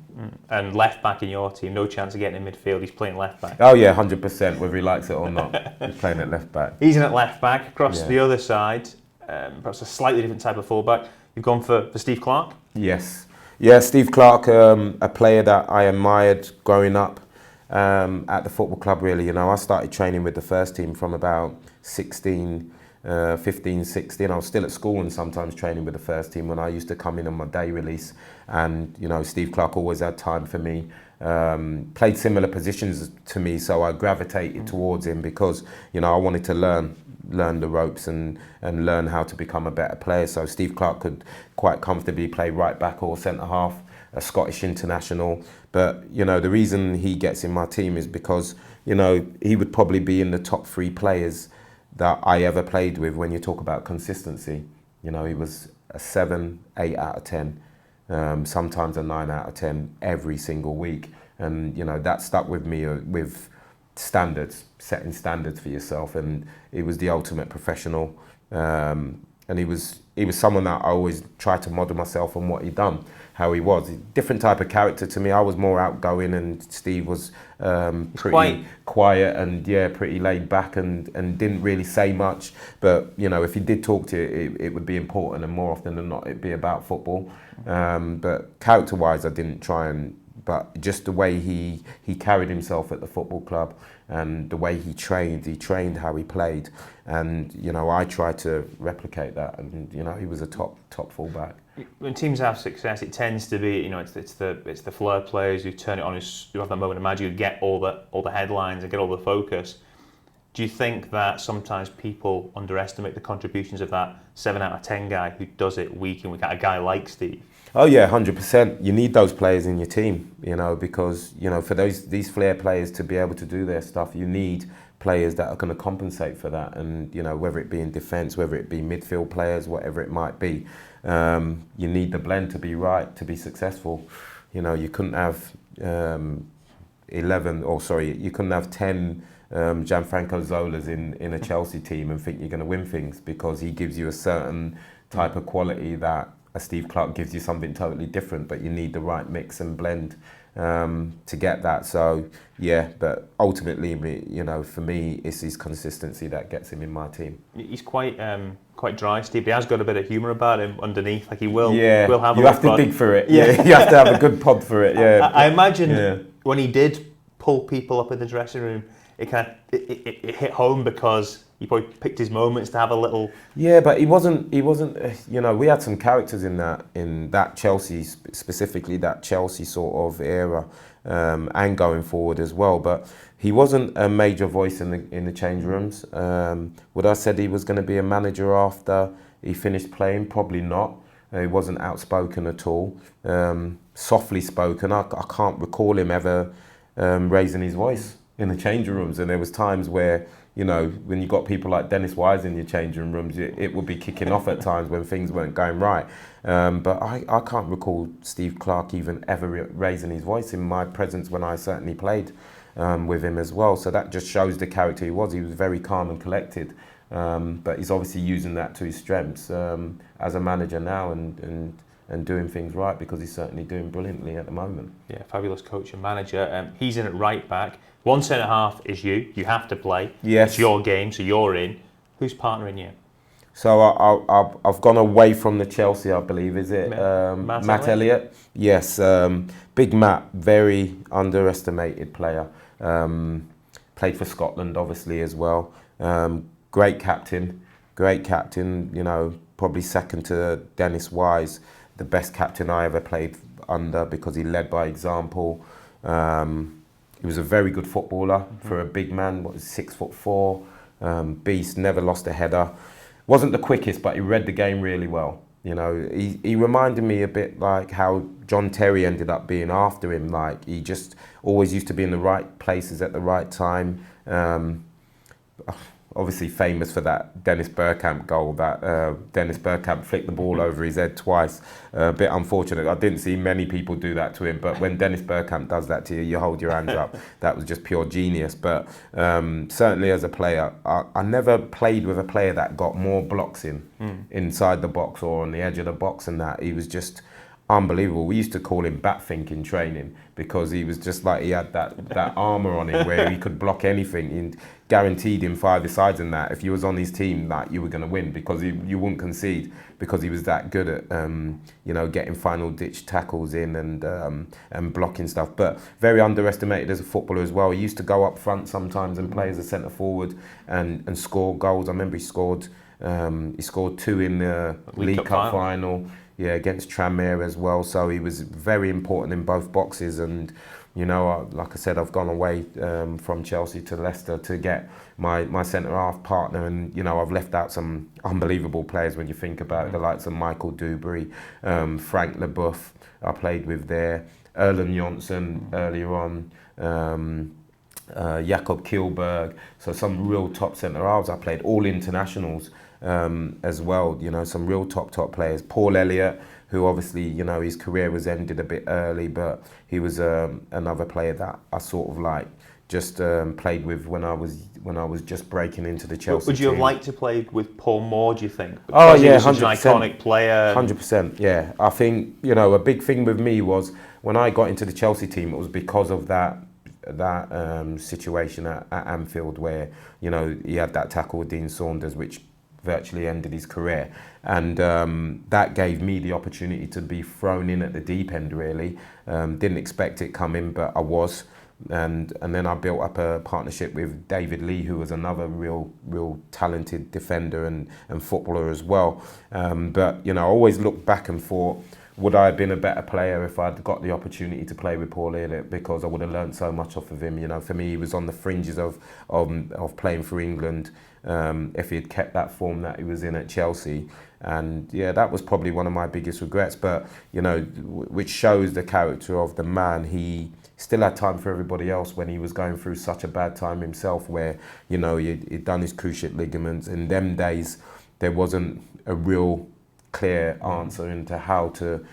And left back in your team, no chance of getting in midfield. He's playing left back. Oh yeah, 100%, whether he likes it or not. He's playing at left back. He's in at left back. Across to the other side, perhaps a slightly different type of fullback. You've gone for Steve Clarke? Yes. Yeah, Steve Clarke, a player that I admired growing up at the football club, really. I started training with the first team from about 15, 16. I was still at school and sometimes training with the first team when I used to come in on my day release. And, Steve Clarke always had time for me. Played similar positions to me, so I gravitated towards him because, I wanted to learn the ropes and learn how to become a better player. So Steve Clarke could quite comfortably play right back or centre half, a Scottish international. But, the reason he gets in my team is because, he would probably be in the top 3 players that I ever played with when you talk about consistency. He was a 7, 8 out of 10, sometimes a 9 out of 10 every single week. And, that stuck with me with setting standards for yourself, and he was the ultimate professional. And he was someone that I always tried to model myself on what he'd done, how he was. Different type of character to me. I was more outgoing, and Steve was pretty quiet and pretty laid back and didn't really say much. But if he did talk to you, it would be important, and more often than not, it'd be about football. But character-wise, I didn't try and. But just the way he carried himself at the football club, and the way he trained how he played, and I tried to replicate that, and he was a top fullback. When teams have success, it tends to be it's the flair players who turn it on, who have that moment of magic, who get all the headlines and get all the focus. Do you think that sometimes people underestimate the contributions of that 7 out of 10 guy who does it week in, week out, a guy like Steve? Oh yeah, 100%. You need those players in your team, because for these flair players to be able to do their stuff, you need players that are going to compensate for that, and whether it be in defence, whether it be midfield players, whatever it might be, you need the blend to be right to be successful. You couldn't have 10 Grianfranco Zolas in a Chelsea team and think you're going to win things, because he gives you a certain type of quality that a Steve Clarke gives you something totally different, but you need the right mix and blend to get that. So yeah, but ultimately, for me, it's his consistency that gets him in my team. He's quite dry, Steve. He has got a bit of humour about him underneath. Like he will have. You have to dig for it. Yeah, you have to have a good pod for it. Yeah. I imagine when he did pull people up in the dressing room, it hit home, because he probably picked his moments to have a little. Yeah, but he wasn't. We had some characters in that Chelsea, specifically that Chelsea sort of era, and going forward as well. But he wasn't a major voice in the change rooms. Would I said he was going to be a manager after he finished playing? Probably not. He wasn't outspoken at all. Softly spoken. I can't recall him ever raising his voice in the changing rooms, and there was times where when you got people like Dennis Wise in your changing rooms, it would be kicking off at times when things weren't going right. But I can't recall Steve Clarke even ever raising his voice in my presence when I certainly played with him as well. So that just shows the character he was. He was very calm and collected, but he's obviously using that to his strengths as a manager now, and doing things right, because he's certainly doing brilliantly at the moment. Yeah, fabulous coach and manager. He's in at right back. One centre half is you. You have to play. Yes. It's your game, so you're in. Who's partnering you? So I've gone away from the Chelsea, I believe. Is it Matt Elliott? Yes. Big Matt, very underestimated player. Played for Scotland, obviously, as well. Great captain. Probably second to Dennis Wise, the best captain I ever played under, because he led by example. He was a very good footballer for a big man. 6'4", beast. Never lost a header. Wasn't the quickest, but he read the game really well. He reminded me a bit like how John Terry ended up being after him. Like, he just always used to be in the right places at the right time. Obviously famous for that Dennis Burkham goal, that Dennis Burkham flicked the ball over his head twice. A bit unfortunate. I didn't see many people do that to him, but when Dennis Burkham does that to you, you hold your hands up. That was just pure genius. But certainly as a player, I never played with a player that got more blocks inside the box or on the edge of the box, and that he was just unbelievable. We used to call him Batfink in training, because he was just like, he had that armour on him where he could block anything, and guaranteed him 5-a-sides and that. If you was on his team, that you were going to win, because you wouldn't concede, because he was that good at getting final ditch tackles in and blocking stuff. But very underestimated as a footballer as well. He used to go up front sometimes and play as a centre forward and score goals. I remember he scored 2 in the League Cup final. Yeah, against Tranmere as well. So he was very important in both boxes. And, like I said, I've gone away from Chelsea to Leicester to get my centre-half partner. And, I've left out some unbelievable players when you think about it. The likes of Michael Dubry, Frank Leboeuf, I played with there. Erlen Jonsson earlier on. Jakob Kielberg. So some real top centre-halves. I played all internationals. As well, some real top players. Paul Elliott, who obviously, his career was ended a bit early, but he was another player that I sort of just played with when I was just breaking into the Chelsea Would you have team. liked to play with Paul Moore, do you think? Oh Because yeah, he was such 100%. an iconic player. 100%. Yeah, I think a big thing with me was when I got into the Chelsea team, it was because of that situation at Anfield where he had that tackle with Dean Saunders, which virtually ended his career, and that gave me the opportunity to be thrown in at the deep end. Really, didn't expect it coming, but I was. And then I built up a partnership with David Lee, who was another real talented defender and footballer as well. But I always looked back and thought, would I have been a better player if I'd got the opportunity to play with Paul Elliott, because I would have learned so much off of him. For me, he was on the fringes of playing for England if he had kept that form that he was in at Chelsea. And yeah, that was probably one of my biggest regrets. But which shows the character of the man. He still had time for everybody else when he was going through such a bad time himself, where he'd done his cruciate ligaments. In them days, there wasn't a real clear answer into how to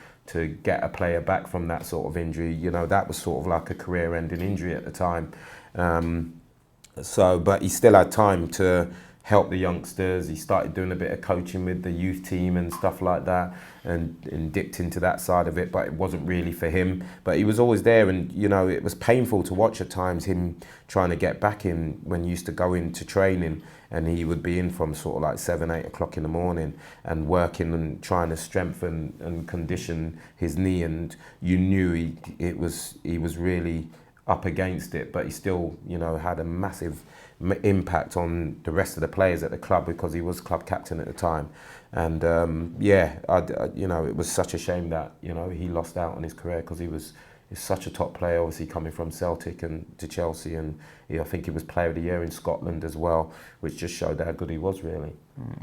get a player back from that sort of injury. That was sort of like a career-ending injury at the time. But he still had time to help the youngsters. He started doing a bit of coaching with the youth team and stuff like that, and dipped into that side of it, but it wasn't really for him. But he was always there, and it was painful to watch at times, him trying to get back in when he used to go into training, and he would be in from sort of like 7-8 o'clock in the morning and working and trying to strengthen and condition his knee, and you knew he was really up against it, but he still had a massive impact on the rest of the players at the club because he was club captain at the time. And it was such a shame that he lost out on his career, because he's such a top player, obviously coming from Celtic and to Chelsea, and I think he was Player of the Year in Scotland as well, which just showed how good he was, really.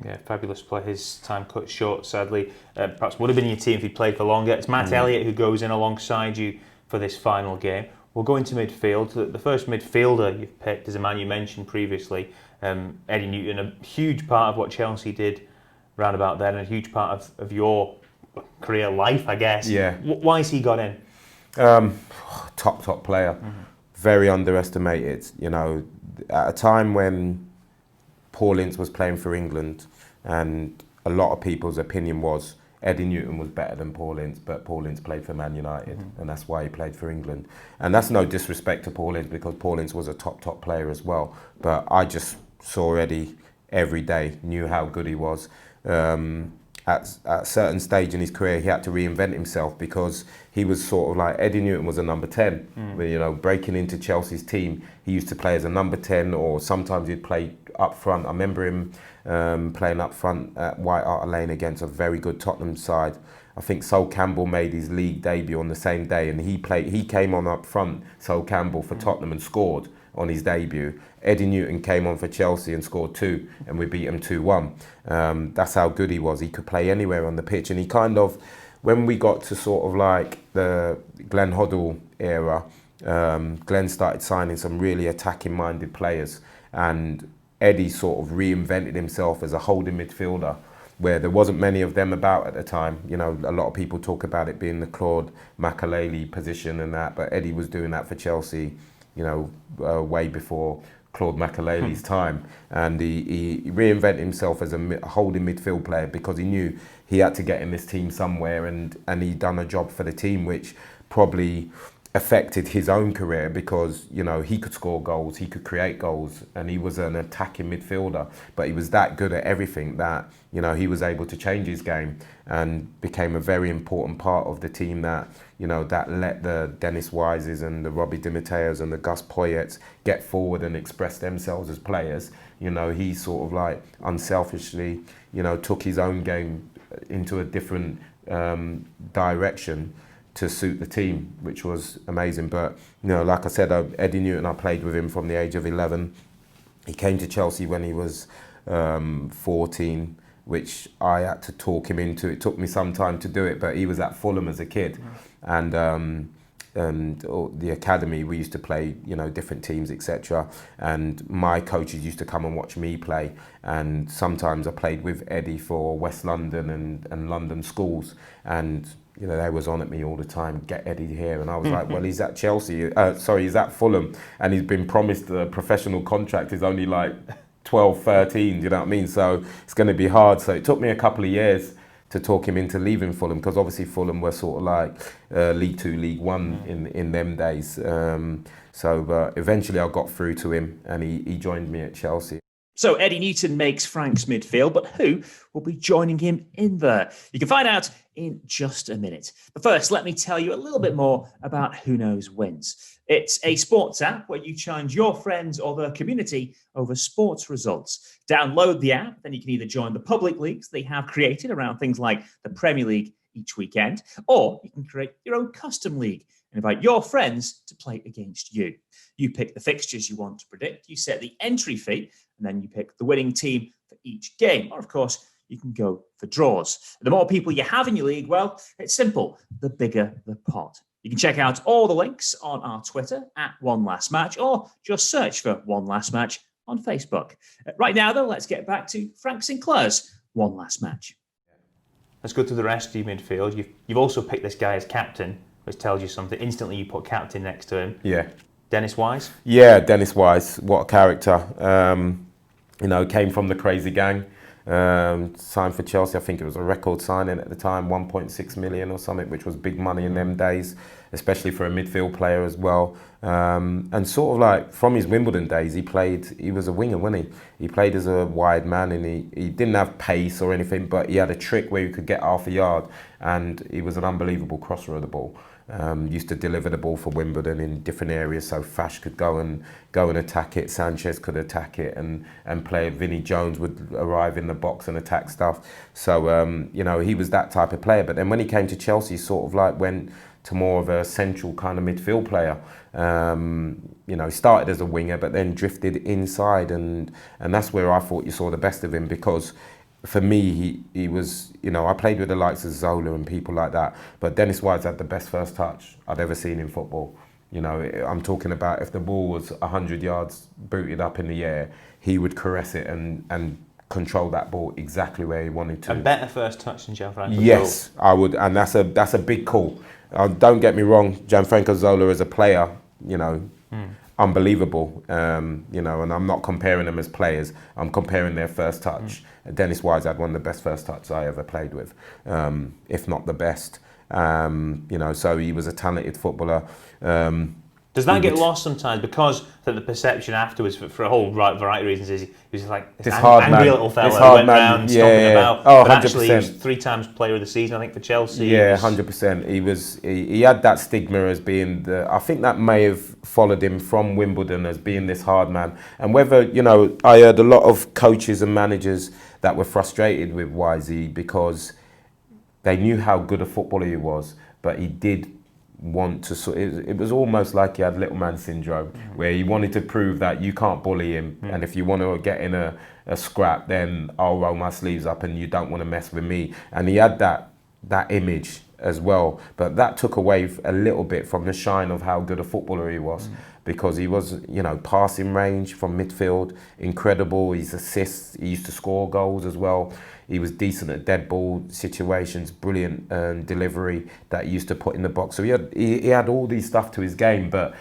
Yeah, fabulous player. His time cut short, sadly. Perhaps would have been in your team if he played for longer. It's Matt Elliott who goes in alongside you for this final game. We'll go into midfield. The first midfielder you've picked is a man you mentioned previously, Eddie Newton, a huge part of what Chelsea did round about then, and a huge part of your career life, I guess. Yeah. Why has he got in? Top player. Very underestimated. At a time when Paul Ince was playing for England, and a lot of people's opinion was Eddie Newton was better than Paul Ince, but Paul Ince played for Man United, and that's why he played for England. And that's no disrespect to Paul Ince, because Paul Ince was a top player as well. But I just saw Eddie every day, knew how good he was. At a certain stage in his career, he had to reinvent himself, because he was sort of like, Eddie Newton was a number 10. Where, breaking into Chelsea's team, he used to play as a number 10, or sometimes he'd play up front. I remember him playing up front at White Hart Lane against a very good Tottenham side. I think Sol Campbell made his league debut on the same day, and he came on up front, Sol Campbell, for Tottenham, and scored on his debut. Eddie Newton came on for Chelsea and scored 2, and we beat him 2-1. That's how good he was. He could play anywhere on the pitch, and he kind of, when we got to sort of like the Glenn Hoddle era, Glenn started signing some really attacking-minded players, and Eddie sort of reinvented himself as a holding midfielder, where there wasn't many of them about at the time. A lot of people talk about it being the Claude Makelele position and that, but Eddie was doing that for Chelsea, way before Claude Makelele's time. And he reinvented himself as a holding midfield player, because he knew he had to get in this team somewhere, and he'd done a job for the team, which probably affected his own career, because he could score goals, he could create goals, and he was an attacking midfielder, but he was that good at everything that he was able to change his game and became a very important part of the team that that let the Dennis Wises and the Robbie Di Matteos and the Gus Poyets get forward and express themselves as players. He sort of like unselfishly took his own game into a different direction to suit the team, which was amazing. But like I said, Eddie Newton, I played with him from the age of 11. He came to Chelsea when he was 14, which I had to talk him into. It took me some time to do it, but he was at Fulham as a kid, and the academy, we used to play, different teams, etc. And my coaches used to come and watch me play. And sometimes I played with Eddie for West London and London schools. And they was on at me all the time, get Eddie here. And I was like, well, he's at Chelsea. He's at Fulham. And he's been promised a professional contract. Is only like 12, 13, do you know what I mean? So it's going to be hard. So it took me a couple of years to talk him into leaving Fulham, because obviously Fulham were sort of like League 2, League 1 in them days. But eventually I got through to him and he joined me at Chelsea. So Eddie Newton makes Frank's midfield, but who will be joining him in there? You can find out in just a minute. But first, let me tell you a little bit more about Who Knows Wins. It's a sports app where you challenge your friends or the community over sports results. Download the app, then you can either join the public leagues they have created around things like the Premier League each weekend, or you can create your own custom league and invite your friends to play against you. You pick the fixtures you want to predict, you set the entry fee, and then you pick the winning team for each game. Or, of course, you can go for draws. The more people you have in your league, well, it's simple. The bigger the pot. You can check out all the links on our Twitter at One Last Match, or just search for One Last Match on Facebook. Right now, though, let's get back to Frank Sinclair's One Last Match. Let's go to the rest of your midfield. You've also picked this guy as captain, which tells you something. Instantly, you put captain next to him. Yeah. Dennis Wise? Yeah, Dennis Wise. What a character. Came from the crazy gang. Signed for Chelsea. I think it was a record signing at the time, 1.6 million or something, which was big money in them days, especially for a midfield player as well. And sort of like from his Wimbledon days, he was a winger, wasn't he? He played as a wide man, and he didn't have pace or anything, but he had a trick where he could get half a yard, and he was an unbelievable crosser of the ball. Used to deliver the ball for Wimbledon in different areas, so Fash could go and attack it, Sanchez could attack it, and play. Vinnie Jones would arrive in the box and attack stuff. So he was that type of player. But then when he came to Chelsea, he sort of like went to more of a central kind of midfield player. He started as a winger, but then drifted inside, and that's where I thought you saw the best of him, because for me, he was, I played with the likes of Zola and people like that, but Dennis Wise had the best first touch I'd ever seen in football. I'm talking about if the ball was 100 yards booted up in the air, he would caress it and control that ball exactly where he wanted to. A better first touch than Grianfranco Zola? Yes, I would, and that's a big call. Don't get me wrong, Grianfranco Zola as a player, unbelievable, and I'm not comparing them as players, I'm comparing their first touch. Dennis Wise had one of the best first touches I ever played with, if not the best. So he was a talented footballer. Does that get lost sometimes, because the perception afterwards, for a whole variety of reasons, is he was like this angry little fella who went around stomping about, but 100%. Actually he was 3 times player of the season, I think, for Chelsea. Yeah, 100%. He had that stigma as being I think that may have followed him from Wimbledon as being this hard man. And whether, I heard a lot of coaches and managers that were frustrated with Wisey because they knew how good a footballer he was, but he did want to it was almost like he had little man syndrome, where he wanted to prove that you can't bully him, and if you want to get in a scrap, then I'll roll my sleeves up and you don't want to mess with me. And he had that image as well, but that took away a little bit from the shine of how good a footballer he was, because he was, passing range from midfield, incredible. His assists, he used to score goals as well. He was decent at dead ball situations, brilliant delivery that he used to put in the box. So he had all these stuff to his game, but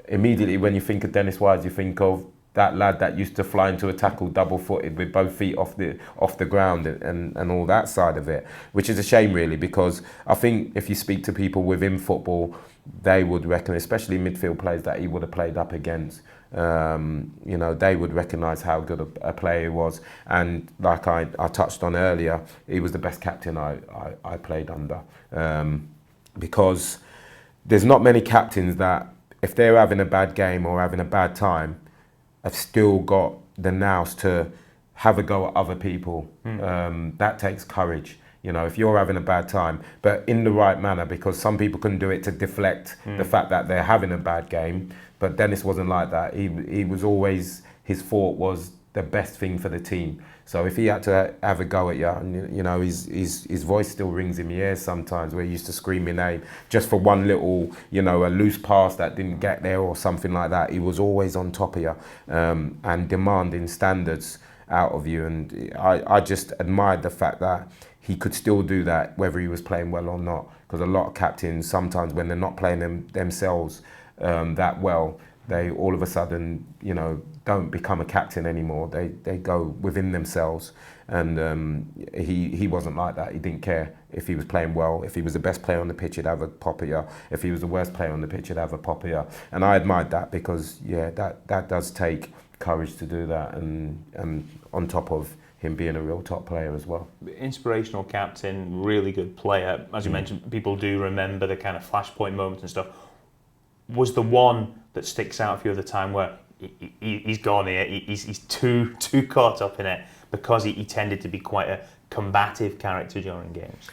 immediately when you think of Dennis Wise, you think of that lad that used to fly into a tackle double-footed with both feet off the ground and all that side of it, which is a shame really, because I think if you speak to people within football, they would reckon, especially midfield players that he would have played up against, they would recognise how good a player he was. And like I touched on earlier, he was the best captain I played under, because there's not many captains that, if they're having a bad game or having a bad time, have still got the nous to have a go at other people. That takes courage. If you're having a bad time, but in the right manner, because some people can do it to deflect the fact that they're having a bad game. But Dennis wasn't like that. He was always, his thought was the best thing for the team. So if he had to have a go at you, and you know, his voice still rings in my ears sometimes, where he used to scream my name just for one little, you know, a loose pass that didn't get there or something like that. He was always on top of you, and demanding standards out of you. And I just admired the fact that he could still do that whether he was playing well or not. Because a lot of captains, sometimes when they're not playing themselves that well, they all of a sudden, you know, don't become a captain anymore. They go within themselves, and he wasn't like that. He didn't care if he was playing well. If he was the best player on the pitch, he'd have a pop at you. If he was the worst player on the pitch, he'd have a pop at you. And I admired that, because yeah, that does take courage to do that, and on top of him being a real top player as well. Inspirational captain, really good player. As you mentioned, people do remember the kind of flashpoint moments and stuff. Was the one that sticks out for you at the time where he's gone here, he's too caught up in it, because he tended to be quite a combative character during games?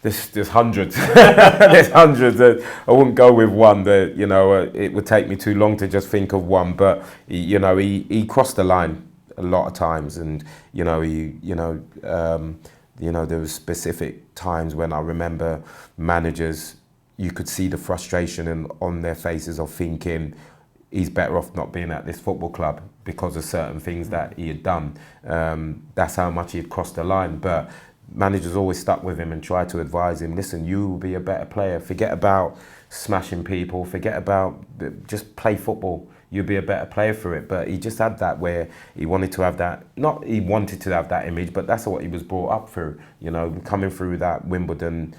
There's hundreds. There's hundreds. I wouldn't go with one. That, you know, it would take me too long to just think of one. But he crossed the line a lot of times, and there was specific times when I remember managers, you could see the frustration on their faces of thinking he's better off not being at this football club because of certain things that he had done. That's how much he had crossed the line. But managers always stuck with him and tried to advise him, listen, you will be a better player. Forget about smashing people. Forget about, just play football. You'll be a better player for it. But he just had that where he wanted to have that, not he wanted to have that image, but that's what he was brought up through. You know, coming through that Wimbledon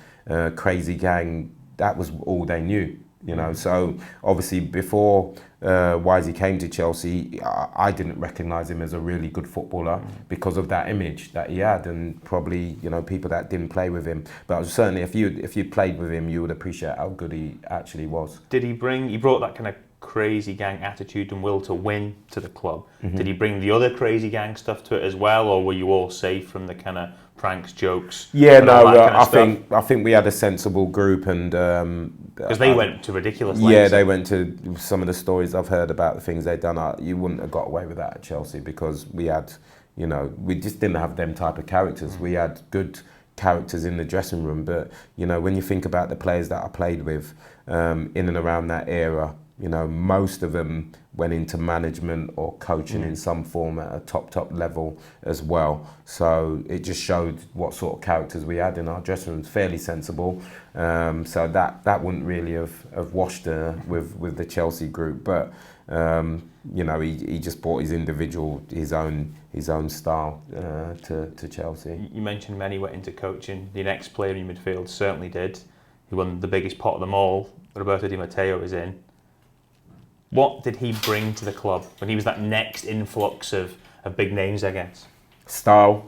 crazy gang, that was all they knew. You know, so obviously before Wisey came to Chelsea, I didn't recognise him as a really good footballer because of that image that he had, and probably, you know, people that didn't play with him. But certainly, if you played with him, you would appreciate how good he actually was. He brought that kind of crazy gang attitude and will to win to the club. Did he bring the other crazy gang stuff to it as well, or were you all safe from the kind of pranks, jokes? Yeah, no, I think we had a sensible group, and because they went to ridiculous lengths. Yeah, they went to some of the stories I've heard about the things they'd done. You wouldn't have got away with that at Chelsea, because we had, you know, we just didn't have them type of characters. We had good characters in the dressing room, but you know, when you think about the players that I played with in and around that era, you know, most of them went into management or coaching in some form at a top level as well. So it just showed what sort of characters we had in our dressing rooms. Fairly sensible. So that wouldn't really have washed with the Chelsea group. But you know, he just brought his own style to Chelsea. You mentioned many went into coaching. The next player in midfield certainly did. He won the biggest pot of them all. Roberto Di Matteo is in. What did he bring to the club when he was that next influx of big names, I guess? Style.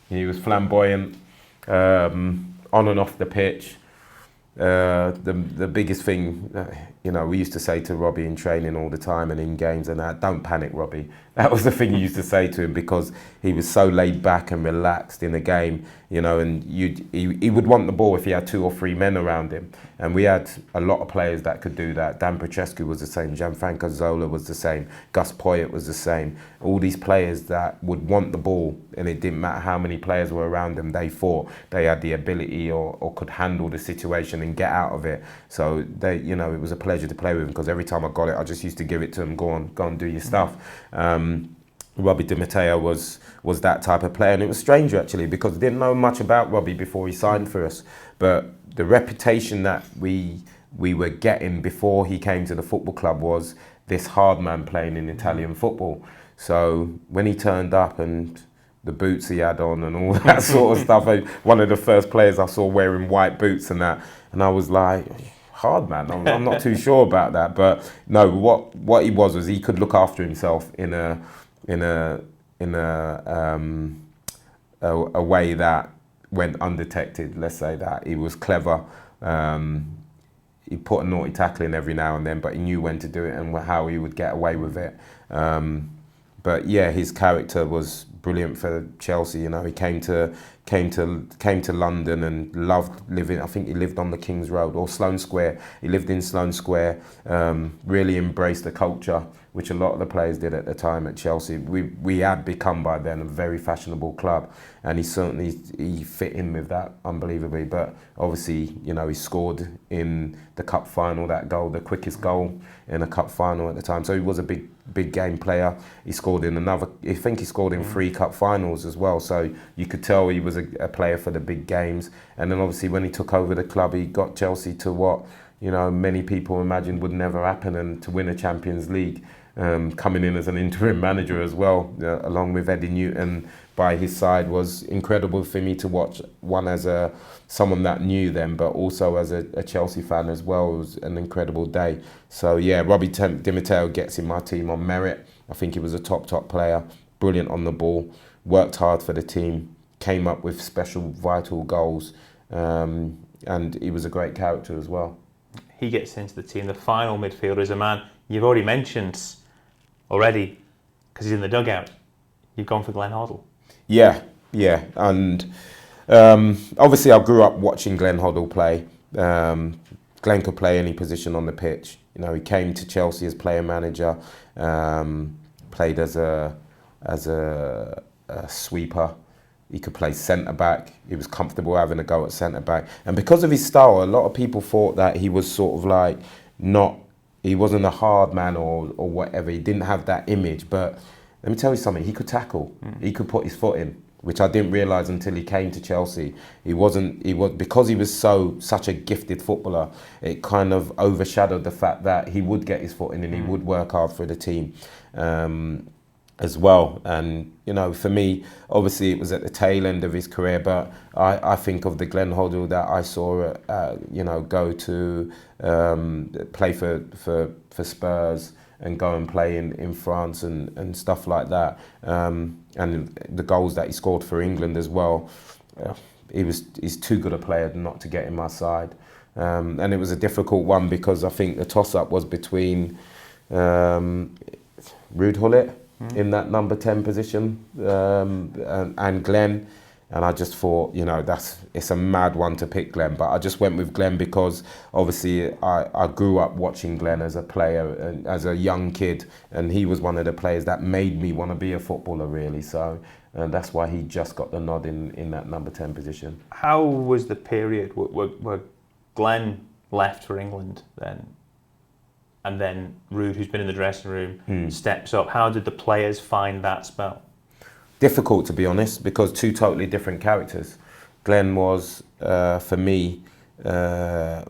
He was flamboyant, on and off the pitch. The biggest thing, you know, we used to say to Robbie in training all the time and in games and that, don't panic, Robbie. That was the thing you used to say to him, because he was so laid back and relaxed in the game, you know, and he would want the ball if he had 2 or 3 men around him. And we had a lot of players that could do that. Dan Petrescu was the same, Grianfranco Zola was the same, Gus Poyet was the same. All these players that would want the ball, and it didn't matter how many players were around them, they thought they had the ability or could handle the situation and get out of it. So they, you know, it was a pleasure to play with him, because every time I got it, I just used to give it to him, go on, do your stuff. Robbie Di Matteo was that type of player, and it was strange actually, because I didn't know much about Robbie before he signed for us, but the reputation that we were getting before he came to the football club was this hard man playing in Italian football. So when he turned up and the boots he had on and all that sort of stuff, one of the first players I saw wearing white boots and that, and I was like, hard man, I'm not too sure about that. But no, what he was he could look after himself in a way that went undetected. Let's say that he was clever. He put a naughty tackle in every now and then, but he knew when to do it and how he would get away with it. But yeah, his character was brilliant for Chelsea. You know, he came to London and loved living. I think he lived on the King's Road or Sloane Square. He lived in Sloane Square. Really embraced the culture which a lot of the players did at the time at Chelsea. We had become by then a very fashionable club, and he fit in with that unbelievably. But obviously, you know, he scored in the cup final, that goal, the quickest goal in a cup final at the time. So he was a big game player. He scored in I think he scored in 3 cup finals as well. So you could tell he was a player for the big games. And then obviously when he took over the club, he got Chelsea to what, you know, many people imagined would never happen, and to win a Champions League, coming in as an interim manager as well, along with Eddie Newton by his side, was incredible for me to watch. One as someone that knew them, but also as a Chelsea fan as well. It was an incredible day. So yeah, Robbie Di Matteo gets in my team on merit. I think he was a top player, brilliant on the ball, worked hard for the team, came up with special vital goals, and he was a great character as well. He gets into the team. The final midfielder is a man you've already mentioned already, because he's in the dugout. You've gone for Glenn Hoddle. Yeah, and obviously I grew up watching Glenn Hoddle play. Glenn could play any position on the pitch. You know, he came to Chelsea as player manager, played as a sweeper. He could play centre back. He was comfortable having a go at centre back, and because of his style, a lot of people thought that he was sort of like he wasn't a hard man or whatever. He didn't have that image, but let me tell you something. He could tackle. He could put his foot in, which I didn't realise until he came to Chelsea. Because he was such a gifted footballer. It kind of overshadowed the fact that he would get his foot in and he would work hard for the team. As well. And you know, for me, obviously it was at the tail end of his career, but I think of the Glenn Hoddle that I saw you know, go to play for Spurs and go and play in France and stuff like that, and the goals that he scored for England as well. He's too good a player not to get in my side, and it was a difficult one because I think the toss-up was between Ruud Gullit in that number 10 position, and Glenn, and I just thought, you know, it's a mad one to pick Glenn, but I just went with Glenn because obviously I grew up watching Glenn as a player and as a young kid, and he was one of the players that made me want to be a footballer really, so that's why he just got the nod in that number 10 position. How was the period where Glenn left for England then? And then Ruud, who's been in the dressing room, steps up. How did the players find that spell? Difficult, to be honest, because 2 totally different characters. Glenn was, for me, the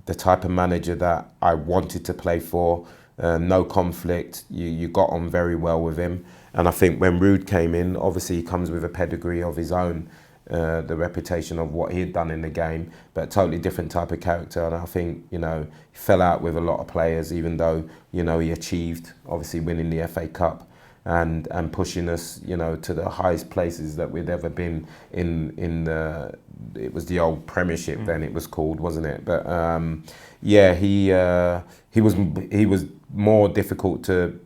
type of manager that I wanted to play for. No conflict. You got on very well with him. And I think when Ruud came in, obviously he comes with a pedigree of his own. The reputation of what he had done in the game, but a totally different type of character. And I think, you know, he fell out with a lot of players, even though, you know, he achieved obviously winning the FA Cup and pushing us, you know, to the highest places that we'd ever been in the, it was the old Premiership then it was called, wasn't it? But yeah, he was more difficult to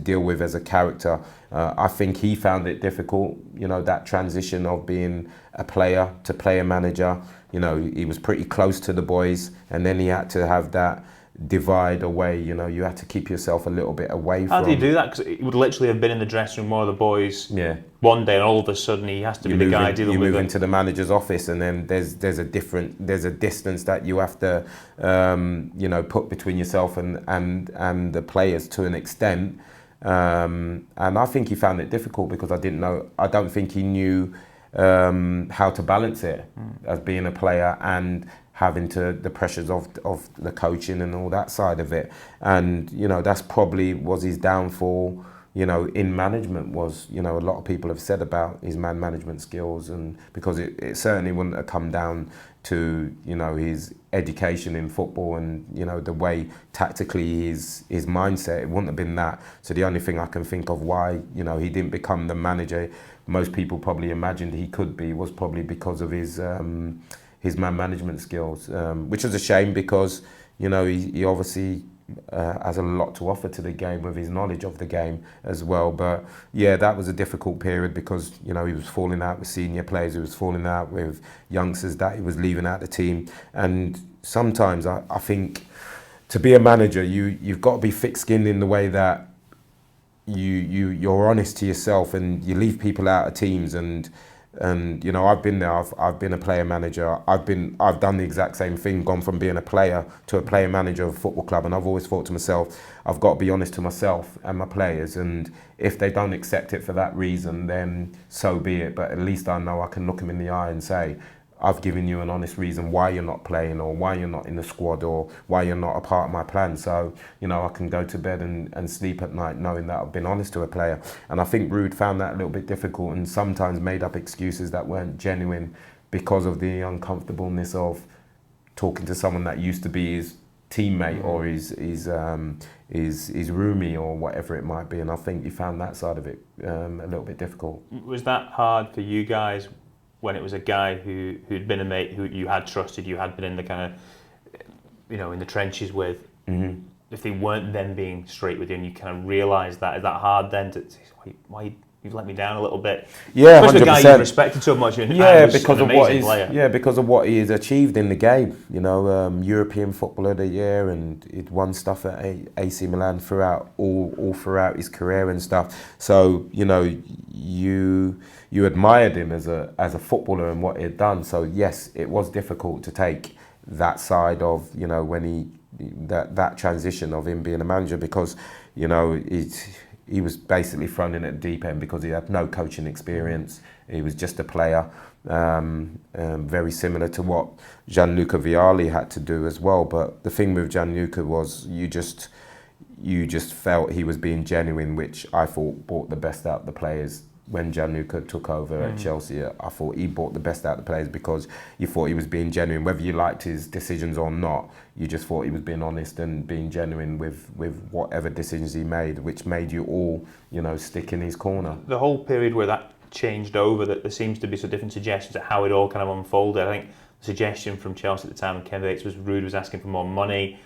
deal with as a character. I think he found it difficult, you know, that transition of being a player to player manager. You know, he was pretty close to the boys, and then he had to have that divide away. You know, you had to keep yourself a little bit away from. How do you do that? Because he would literally have been in the dressing room, one of the boys, one day, and all of a sudden he has to be the guy dealing with it. You move into the manager's office, and then there's a distance that you have to, you know, put between yourself and the players to an extent. And I think he found it difficult because I don't think he knew how to balance it as being a player and having the pressures of the coaching and all that side of it. And, you know, that's probably was his downfall, you know, in management was, you know, a lot of people have said about his man management skills, and because it certainly wouldn't have come down to, you know, his education in football and, you know, the way tactically his mindset, it wouldn't have been that. So the only thing I can think of why, you know, he didn't become the manager most people probably imagined he could be was probably because of his man management skills, which is a shame because, you know, he obviously has a lot to offer to the game with his knowledge of the game as well. But yeah, that was a difficult period because, you know, he was falling out with senior players, he was falling out with youngsters that he was leaving out the team. And sometimes I think to be a manager, you've got to be thick-skinned in the way that you're honest to yourself and you leave people out of teams. And you know, I've been there. I've been a player manager. I've done the exact same thing, gone from being a player to a player manager of a football club. And I've always thought to myself, I've got to be honest to myself and my players. And if they don't accept it for that reason, then so be it. But at least I know I can look them in the eye and say, I've given you an honest reason why you're not playing, or why you're not in the squad, or why you're not a part of my plan. So, you know, I can go to bed and sleep at night knowing that I've been honest to a player. And I think Ruud found that a little bit difficult and sometimes made up excuses that weren't genuine because of the uncomfortableness of talking to someone that used to be his teammate or his roomie or whatever it might be. And I think he found that side of it a little bit difficult. Was that hard for you guys when it was a guy who'd been a mate, who you had trusted, you had been in the kind of, you know, in the trenches with? Mm-hmm. If they weren't then being straight with you and you kind of realised that, is that hard then to say, why you've let me down a little bit? Yeah, especially 100%. a guy you've respected so much. And because of what because of what he has achieved in the game. You know, European Footballer of the Year, and he'd won stuff at AC Milan throughout all throughout his career and stuff. So you know, you admired him as a footballer and what he'd done. So yes, it was difficult to take that side of, you know, when that transition of him being a manager, because, you know, he was basically thrown in at the deep end because he had no coaching experience. He was just a player, very similar to what Gianluca Vialli had to do as well. But the thing with Gianluca was you just felt he was being genuine, which I thought brought the best out of the players. When Gianluca took over at Chelsea, I thought he brought the best out of the players because you thought he was being genuine. Whether you liked his decisions or not, you just thought he was being honest and being genuine with whatever decisions he made, which made you all, you know, stick in his corner. The whole period where that changed over, that there seems to be some different suggestions of how it all kind of unfolded. I think the suggestion from Chelsea at the time, Ken Bates, was Ruud was asking for more money.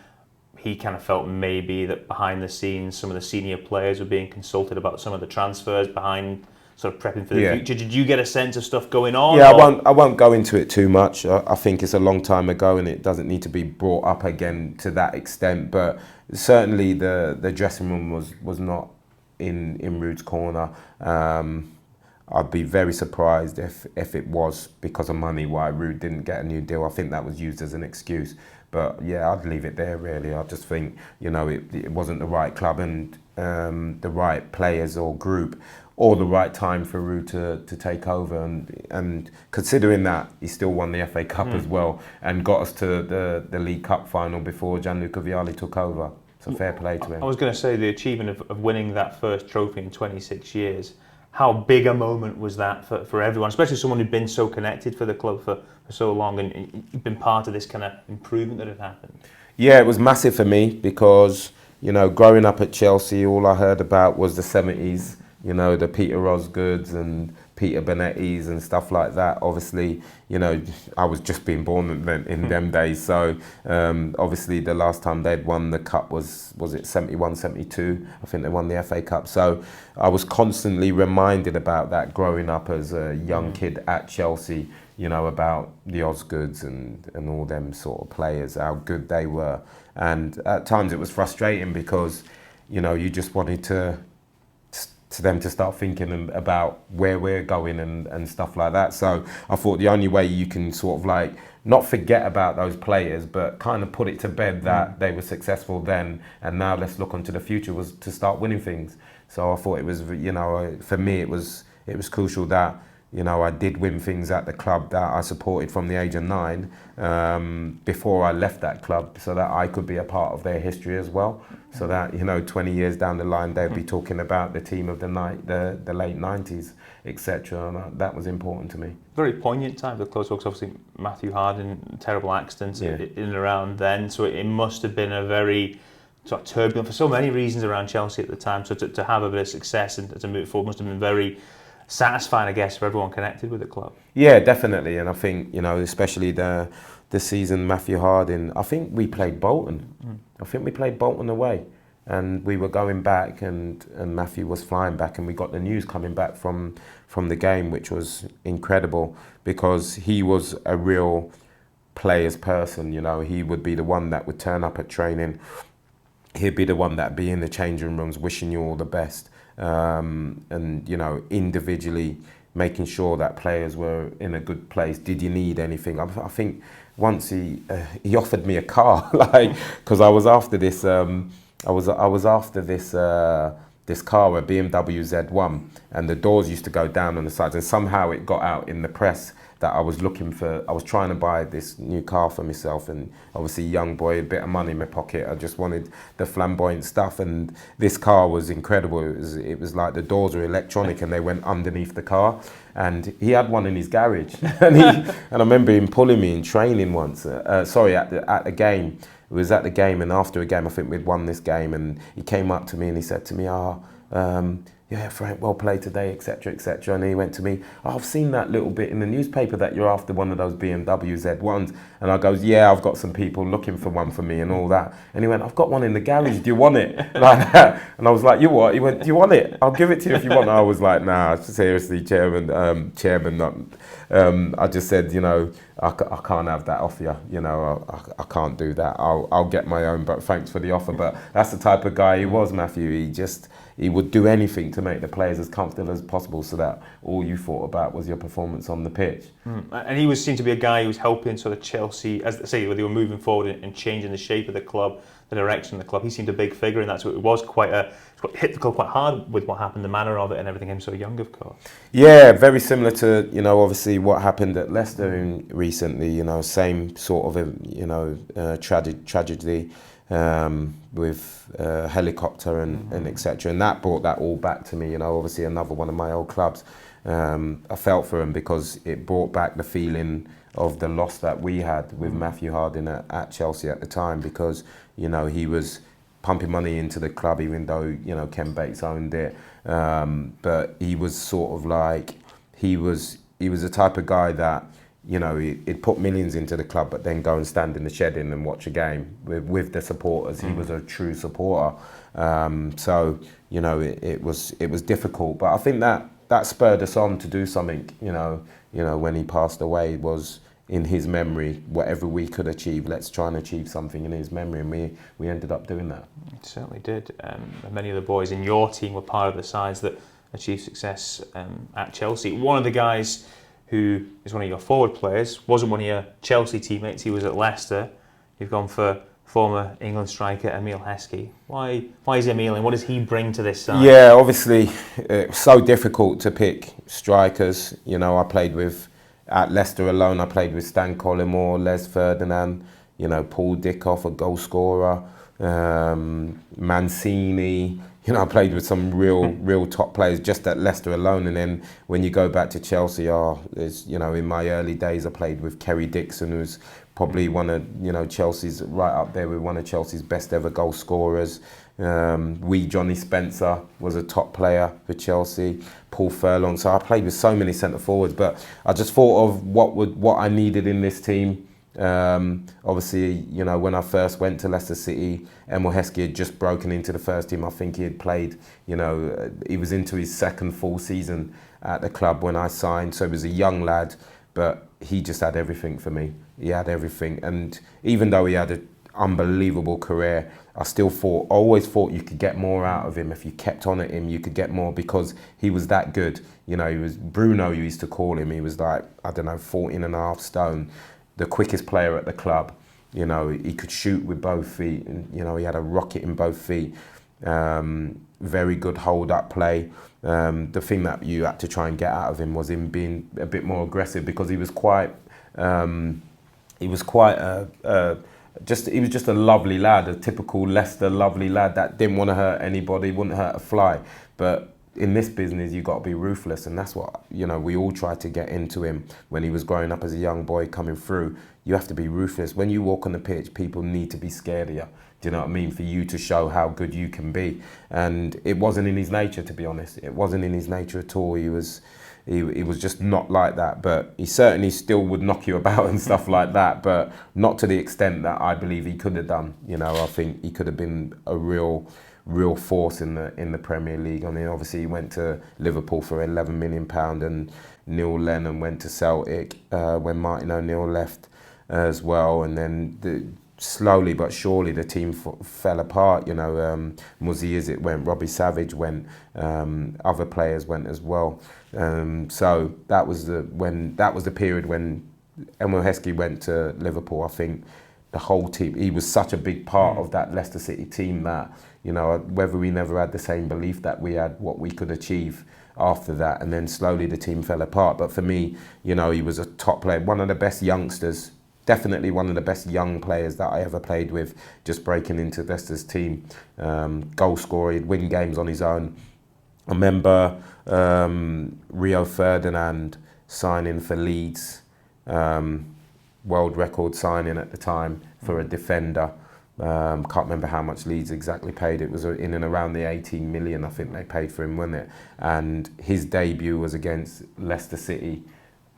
He kind of felt maybe that behind the scenes, some of the senior players were being consulted about some of the transfers behind, sort of prepping for the future. Did you get a sense of stuff going on? Yeah, I won't go into it too much. I think it's a long time ago and it doesn't need to be brought up again to that extent. But certainly the dressing room was not in Ruud's corner. I'd be very surprised if it was because of money why Ruud didn't get a new deal. I think that was used as an excuse. But yeah, I'd leave it there really. I just think, you know, it wasn't the right club and the right players or group, or the right time for Ruud to take over, and considering that he still won the FA Cup as well and got us to the League Cup final before Gianluca Vialli took over. So fair play to him. I was going to say the achievement of winning that first trophy in 26 years, how big a moment was that for everyone, especially someone who'd been so connected for the club for so long and you'd been part of this kind of improvement that had happened? Yeah, it was massive for me because, you know, growing up at Chelsea, all I heard about was the 70s. You know, the Peter Osgoods and Peter Bonettis and stuff like that. Obviously, you know, I was just being born in them days. So obviously the last time they'd won the cup was it 71, 72? I think they won the FA Cup. So I was constantly reminded about that growing up as a young kid at Chelsea, you know, about the Osgoods and all them sort of players, how good they were. And at times it was frustrating because, you know, you just wanted to them to start thinking about where we're going and stuff like that. So I thought the only way you can sort of like not forget about those players, but kind of put it to bed that they were successful then, and now let's look onto the future, was to start winning things. So I thought it was, you know, for me it was crucial that, you know, I did win things at the club that I supported from the age of 9 before I left that club, so that I could be a part of their history as well. So that, you know, 20 years down the line, they'd be talking about the team of the late 90s, etc. And that was important to me. Very poignant time for the close talks. Obviously, Matthew Harding, terrible accidents in and around then. So it must have been a very sort of turbulent for so many reasons around Chelsea at the time. So to have a bit of success and to move forward must have been very satisfying, I guess, for everyone connected with the club. Yeah, definitely. And I think, you know, especially the season Matthew Harding, I think we played Bolton. I think we played Bolton away, and we were going back, and Matthew was flying back, and we got the news coming back from the game, which was incredible because he was a real player's person. You know, he would be the one that would turn up at training. He'd be the one that'd be in the changing rooms wishing you all the best, and you know, individually making sure that players were in a good place. Did you need anything? I think once he offered me a car, like, because I was after this this car, a BMW Z1, and the doors used to go down on the sides, and somehow it got out in the press that I was trying to buy this new car for myself, and obviously young boy, a bit of money in my pocket, I just wanted the flamboyant stuff, and this car was incredible. It was like the doors were electronic and they went underneath the car, and he had one in his garage, and I remember him pulling me in training once, at the game. It was at the game, and after a game, I think we'd won this game, and he came up to me and he said to me, yeah, Frank, well played today, etc., etc. And he went to me, I've seen that little bit in the newspaper that you're after one of those BMW Z1s. And I goes, yeah, I've got some people looking for one for me and all that. And he went, I've got one in the garage, do you want it? Like that. And I was like, you what? He went, do you want it? I'll give it to you if you want. I was like, nah, seriously, Chairman, not. I just said, you know, I can't have that off you. You know, I can't do that. I'll get my own, but thanks for the offer. But that's the type of guy he was, Matthew. He would do anything to make the players as comfortable as possible, so that all you thought about was your performance on the pitch. And he seemed to be a guy who was helping sort of Chelsea, as they say, when they were moving forward and changing the shape of the club, the direction of the club. He seemed a big figure, and that's what it was. Hit the club quite hard with what happened, the manner of it, and everything. Him so young, of course. Yeah, very similar to, you know, obviously what happened at Leicester recently. You know, same sort of tragedy. With helicopter and etc. And that brought that all back to me. You know, obviously another one of my old clubs. I felt for him because it brought back the feeling of the loss that we had with Matthew Harding at Chelsea at the time, because, you know, he was pumping money into the club, even though, you know, Ken Bates owned it. But he was sort of like, he was the type of guy that, you know, he'd put millions into the club, but then go and stand in the shed and watch a game with the supporters. He was a true supporter. So, you know, it was difficult, but I think that spurred us on to do something. You know, when he passed away, was in his memory, whatever we could achieve, let's try and achieve something in his memory, and we ended up doing that. It certainly did. Many of the boys in your team were part of the sides that achieved success at Chelsea. One of the guys who is one of your forward players wasn't one of your Chelsea teammates. He was at Leicester. You've gone for former England striker Emile Heskey. Why is Emile, and what does he bring to this side? Yeah, obviously, it's so difficult to pick strikers. You know, at Leicester alone, I played with Stan Collymore, Les Ferdinand, you know, Paul Dickoff, a goal scorer, Mancini. You know, I played with some real top players just at Leicester alone. And then when you go back to Chelsea, there's, you know, in my early days, I played with Kerry Dixon, who's probably one of, you know, Chelsea's right up there with one of Chelsea's best ever goal scorers. Johnny Spencer was a top player for Chelsea. Paul Furlong. So I played with so many centre forwards, but I just thought of what I needed in this team. Obviously, you know, when I first went to Leicester City, Emile Heskey had just broken into the first team. I think he had played, you know, he was into his second full season at the club when I signed. So he was a young lad, but he just had everything for me. He had everything. And even though he had an unbelievable career, I always thought you could get more out of him. If you kept on at him, you could get more, because he was that good. You know, he was Bruno, you used to call him. He was like, 14 and a half stone. The quickest player at the club. You know, he could shoot with both feet, and, you know, he had a rocket in both feet. Very good hold-up play. The thing that you had to try and get out of him was him being a bit more aggressive, because he was just a lovely lad, a typical Leicester lovely lad that didn't want to hurt anybody, wouldn't hurt a fly. But in this business, you got to be ruthless, and that's what, you know, we all tried to get into him when he was growing up as a young boy coming through. You have to be ruthless. When you walk on the pitch, people need to be scared of you. Do you know what I mean? For you to show how good you can be. And it wasn't in his nature, to be honest. It wasn't in his nature at all. He was just not like that. But he certainly still would knock you about and stuff like that, but not to the extent that I believe he could have done. You know, I think he could have been a real force in the Premier League. I mean, obviously he went to Liverpool for £11 million, and Neil Lennon went to Celtic when Martin O'Neill left. as well, and then slowly but surely the team fell apart. You know, Muzias went, Robbie Savage went, other players went as well. So that was the period when Emil Heskey went to Liverpool. I think the whole team, he was such a big part of that Leicester City team that, you know, whether we never had the same belief that we had what we could achieve after that, and then slowly the team fell apart. But for me, you know, he was a top player, one of the best youngsters, definitely one of the best young players that I ever played with, just breaking into Leicester's team. Goal scorer, he'd win games on his own. I remember Rio Ferdinand signing for Leeds, world record signing at the time for a defender. Can't remember how much Leeds exactly paid. It was in and around the 18 million, I think they paid for him, wasn't it? And his debut was against Leicester City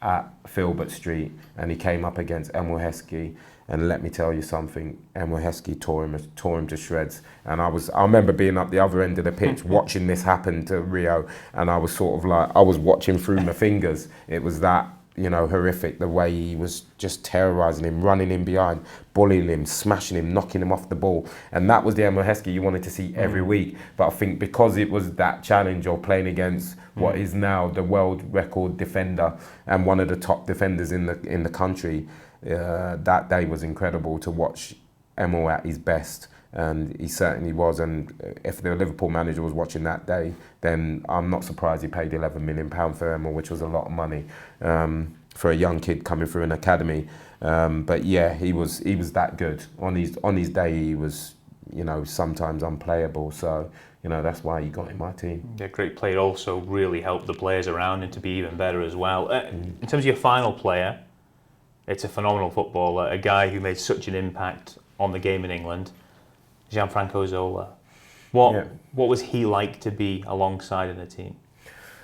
at Filbert Street, and he came up against Emil Heskey. And let me tell you something, Emil Heskey tore him to shreds. And I remember being up the other end of the pitch watching this happen to Rio, and I was sort of like, I was watching through my fingers. It was that, you know, horrific, the way he was just terrorising him, running in behind, bullying him, smashing him, knocking him off the ball. And that was the Emil Heskey you wanted to see every week. But I think because it was that challenge of playing against what is now the world record defender and one of the top defenders in the country, that day was incredible to watch Emil at his best. And he certainly was. And if the Liverpool manager was watching that day, then I'm not surprised he paid £11 million for Emil, which was a lot of money for a young kid coming through an academy. But yeah, he was that good. On his day, he was, you know, sometimes unplayable. So, you know, that's why he got in my team. Yeah, great player. Also really helped the players around him to be even better as well. In terms of your final player, it's a phenomenal footballer, a guy who made such an impact on the game in England. Grianfranco Zola. What was he like to be alongside in the team?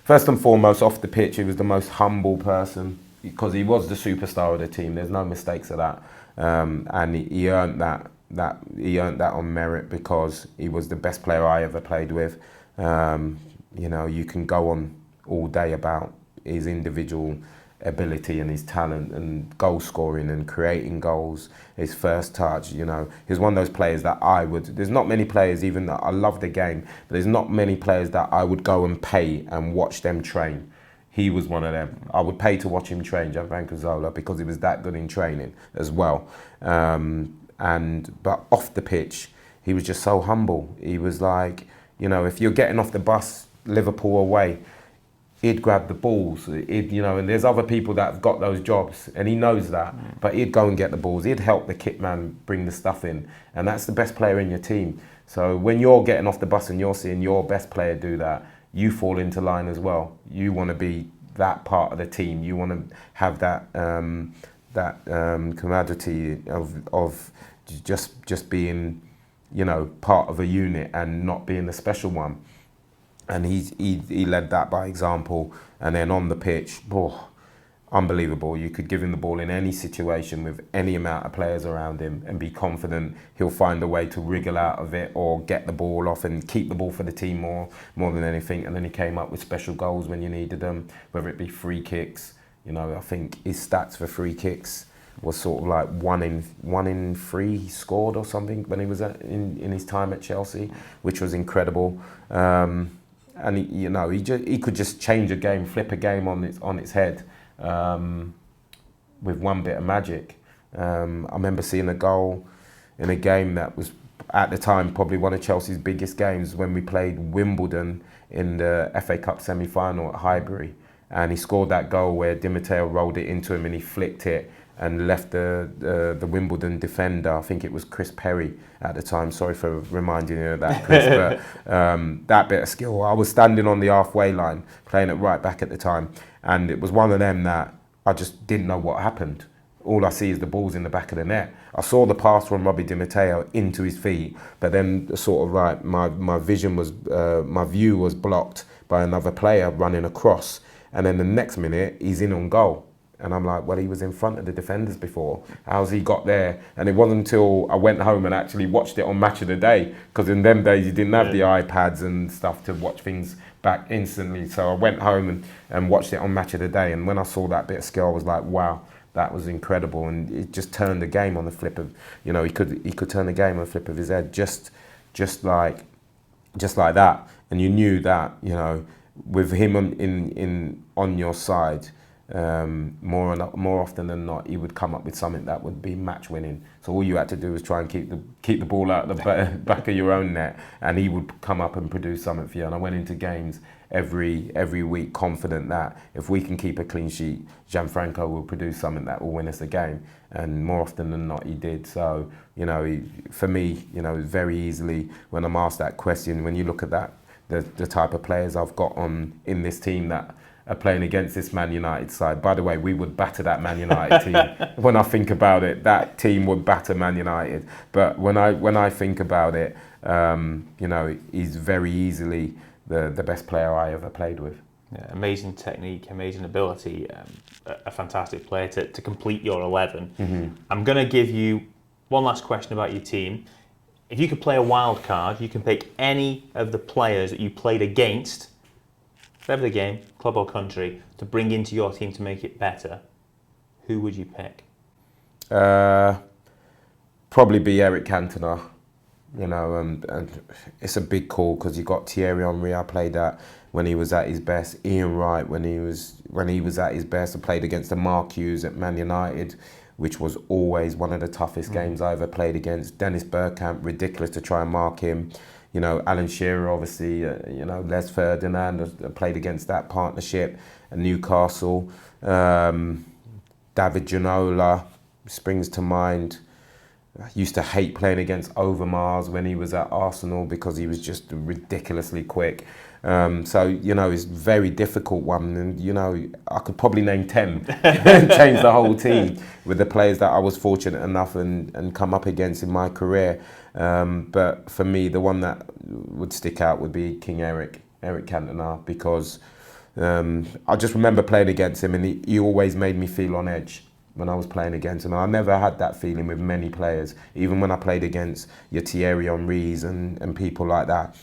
First and foremost, off the pitch, he was the most humble person, because he was the superstar of the team. There's no mistakes of that, and he earned that on merit, because he was the best player I ever played with. You know, you can go on all day about his individual ability and his talent and goal scoring and creating goals, his first touch. You know, he's one of those players that there's not many players, even that I love the game, but there's not many players that I would go and pay and watch them train. He was one of them. I would pay to watch him train, Grianfranco Zola, because he was that good in training as well. But off the pitch, he was just so humble. He was like, you know, if you're getting off the bus, Liverpool away, he'd grab the balls, you know, and there's other people that have got those jobs, and he knows that, but he'd go and get the balls. He'd help the kit man bring the stuff in, and that's the best player in your team. So when you're getting off the bus and you're seeing your best player do that, you fall into line as well. You want to be that part of the team. You want to have that camaraderie of just being, you know, part of a unit and not being the special one. And he led that by example. And then on the pitch, unbelievable. You could give him the ball in any situation with any amount of players around him and be confident he'll find a way to wriggle out of it or get the ball off and keep the ball for the team more than anything. And then he came up with special goals when you needed them, whether it be free kicks. You know, I think his stats for free kicks was sort of like one in 3 he scored or something when he was in his time at Chelsea, which was incredible. And he could just change a game, flip a game on its head with one bit of magic. I remember seeing a goal in a game that was at the time probably one of Chelsea's biggest games, when we played Wimbledon in the FA Cup semi-final at Highbury, and he scored that goal where Di Matteo rolled it into him and he flicked it and left the Wimbledon defender, I think it was Chris Perry at the time, sorry for reminding you of that, Chris, but that bit of skill. I was standing on the halfway line, playing it right back at the time, and it was one of them that I just didn't know what happened. All I see is the ball's in the back of the net. I saw the pass from Robbie Di Matteo into his feet, but then sort of like my view was blocked by another player running across, and then the next minute he's in on goal. And I'm like, well, he was in front of the defenders before. How's he got there? And it wasn't until I went home and actually watched it on Match of the Day, because in them days you didn't have the iPads and stuff to watch things back instantly. So I went home and watched it on Match of the Day. And when I saw that bit of skill, I was like, wow, that was incredible, and it just turned the game on the flip of, he could turn the game on the flip of his head, just like that. And you knew that, with him on your side, more often than not, he would come up with something that would be match winning. So all you had to do was try and keep the ball out of the back of your own net, and he would come up and produce something for you. And I went into games every week confident that if we can keep a clean sheet, Grianfranco will produce something that will win us a game. And more often than not, he did. So, for me, very easily, when I'm asked that question, when you look at that, the type of players I've got in this team that are playing against this Man United side. By the way, we would batter that Man United team. When I think about it, that team would batter Man United. But when I think about it, he's very easily the best player I ever played with. Yeah, amazing technique, amazing ability, a fantastic player to complete your 11. Mm-hmm. I'm going to give you one last question about your team. If you could play a wild card, you can pick any of the players that you played against, whatever the game, club or country, to bring into your team to make it better. Who would you pick? Probably be Eric Cantona. And it's a big call because you got Thierry Henry. I played that when he was at his best. Ian Wright when he was at his best. I played against the Mark Hughes at Man United, which was always one of the toughest games I ever played against. Dennis Burkham, ridiculous to try and mark him. Alan Shearer, obviously. Les Ferdinand. I played against that partnership at Newcastle. David Ginola springs to mind. I used to hate playing against Overmars when he was at Arsenal because he was just ridiculously quick. It's a very difficult one. And, I could probably name 10 and change the whole team with the players that I was fortunate enough and come up against in my career. But for me, the one that would stick out would be King Eric Cantona, because I just remember playing against him, and he always made me feel on edge when I was playing against him. I never had that feeling with many players, even when I played against your Thierry Henrys and people like that.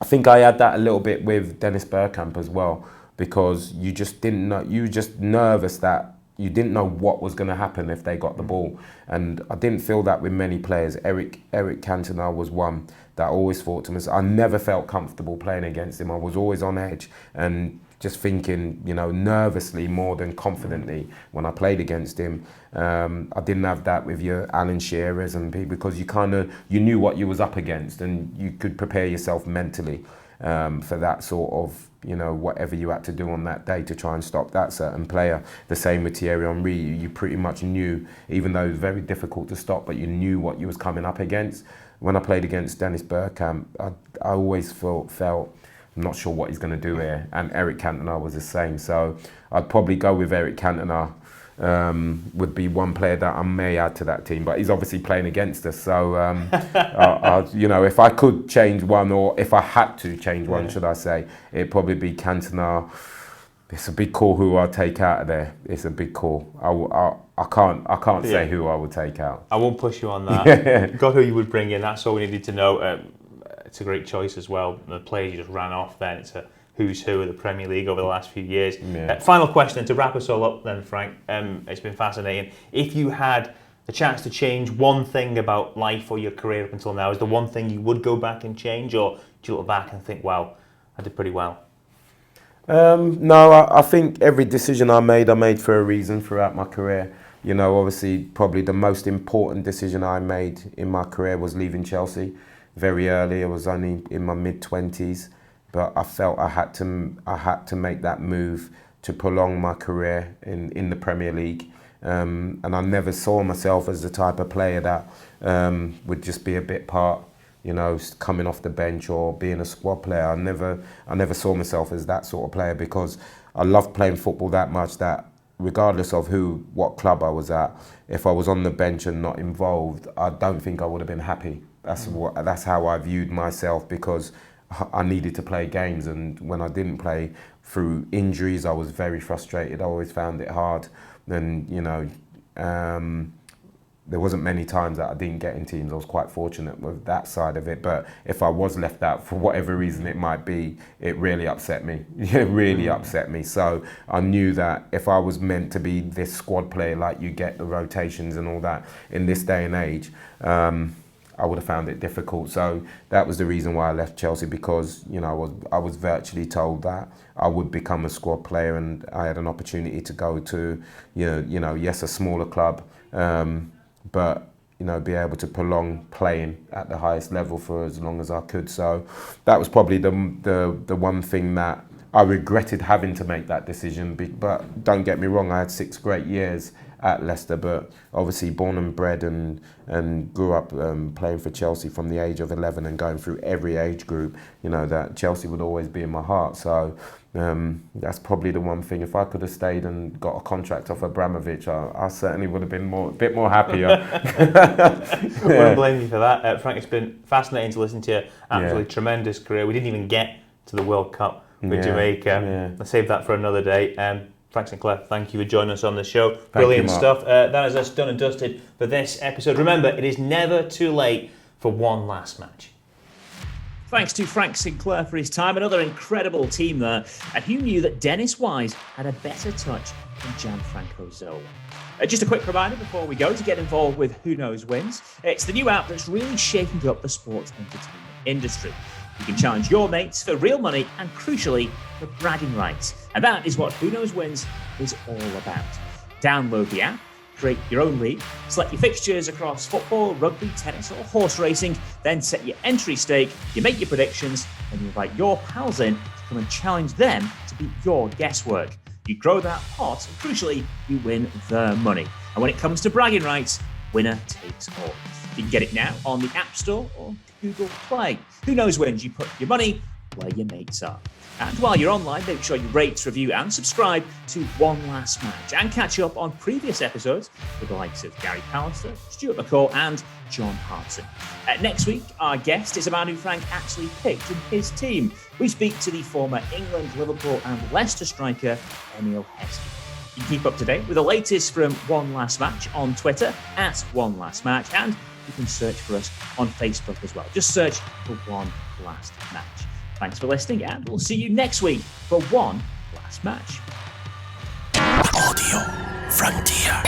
I think I had that a little bit with Dennis Bergkamp as well, because you just didn't know, you were just nervous that you didn't know what was going to happen if they got the ball. And I didn't feel that with many players. Eric Cantona was one that I always thought to myself, I never felt comfortable playing against him. I was always on edge and just thinking, nervously more than confidently when I played against him. I didn't have that with your Alan Shearers and people, because you knew what you was up against, and you could prepare yourself mentally for that sort of, whatever you had to do on that day to try and stop that certain player. The same with Thierry Henry. You pretty much knew, even though it was very difficult to stop, but you knew what you was coming up against. When I played against Dennis Bergkamp, I always felt I'm not sure what he's going to do here. And Eric Cantona was the same. So I'd probably go with Eric Cantona. Would be one player that I may add to that team, but he's obviously playing against us. So, if I could change one, or if I had to change one, should I say, it'd probably be Cantona. It's a big call who I'll take out of there. It's a big call. I can't say who I would take out. I won't push you on that. Got who you would bring in. That's all we needed to know. It's a great choice as well. The players you just ran off then, it's a who's who of the Premier League over the last few years. Yeah. Final question to wrap us all up then, Frank. It's been fascinating. If you had the chance to change one thing about life or your career up until now, is there one thing you would go back and change, or do you look back and think, wow, I did pretty well? No, I think every decision I made for a reason throughout my career. Obviously, probably the most important decision I made in my career was leaving Chelsea. Very early, I was only in my mid-20s, but I felt I had to make that move to prolong my career in the Premier League. And I never saw myself as the type of player that would just be a bit part, coming off the bench or being a squad player. I never saw myself as that sort of player, because I loved playing football that much that regardless of what club I was at, if I was on the bench and not involved, I don't think I would have been happy. That's how I viewed myself, because I needed to play games, and when I didn't play through injuries, I was very frustrated. I always found it hard. Then there wasn't many times that I didn't get in teams. I was quite fortunate with that side of it. But if I was left out for whatever reason it might be, it really upset me. It really upset me. So I knew that if I was meant to be this squad player, like you get the rotations and all that in this day and age, I would have found it difficult. So that was the reason why I left Chelsea, because I was virtually told that I would become a squad player, and I had an opportunity to go to yes, a smaller club, but be able to prolong playing at the highest level for as long as I could. So that was probably the one thing that I regretted having to make that decision. But don't get me wrong, I had 6 great years at Leicester, but obviously born and bred and grew up playing for Chelsea from the age of 11 and going through every age group, that Chelsea would always be in my heart. So that's probably the one thing. If I could have stayed and got a contract off Abramovich, I certainly would have been a bit more happier. I wouldn't blame you for that. Frank, it's been fascinating to listen to your absolutely tremendous career. We didn't even get to the World Cup with Jamaica. I'll save that for another day. Frank Sinclair, thank you for joining us on the show. Brilliant stuff. That is us done and dusted for this episode. Remember, it is never too late for one last match. Thanks to Frank Sinclair for his time. Another incredible team there. And who knew that Dennis Wise had a better touch than Grianfranco Zola? Just a quick reminder before we go to get involved with Who Knows Wins. It's the new app that's really shaking up the sports entertainment industry. You can challenge your mates for real money and, crucially, for bragging rights. And that is what Who Knows Wins is all about. Download the app, create your own league, select your fixtures across football, rugby, tennis or horse racing, then set your entry stake, you make your predictions, and you invite your pals in to come and challenge them to beat your guesswork. You grow that pot, and crucially, you win their money. And when it comes to bragging rights, winner takes all. You can get it now on the App Store or Google Play. Who Knows Wins? You put your money where your mates are. And while you're online, make sure you rate, review and subscribe to One Last Match and catch up on previous episodes with the likes of Gary Pallister, Stuart McCall and John Hartson. Next week, our guest is a man who Frank actually picked in his team. We speak to the former England, Liverpool and Leicester striker, Emile Heskey. You can keep up to date with the latest from One Last Match on Twitter @OneLastMatch, and you can search for us on Facebook as well. Just search for One Last Match. Thanks for listening, and we'll see you next week for One Last Match. Audio Frontier.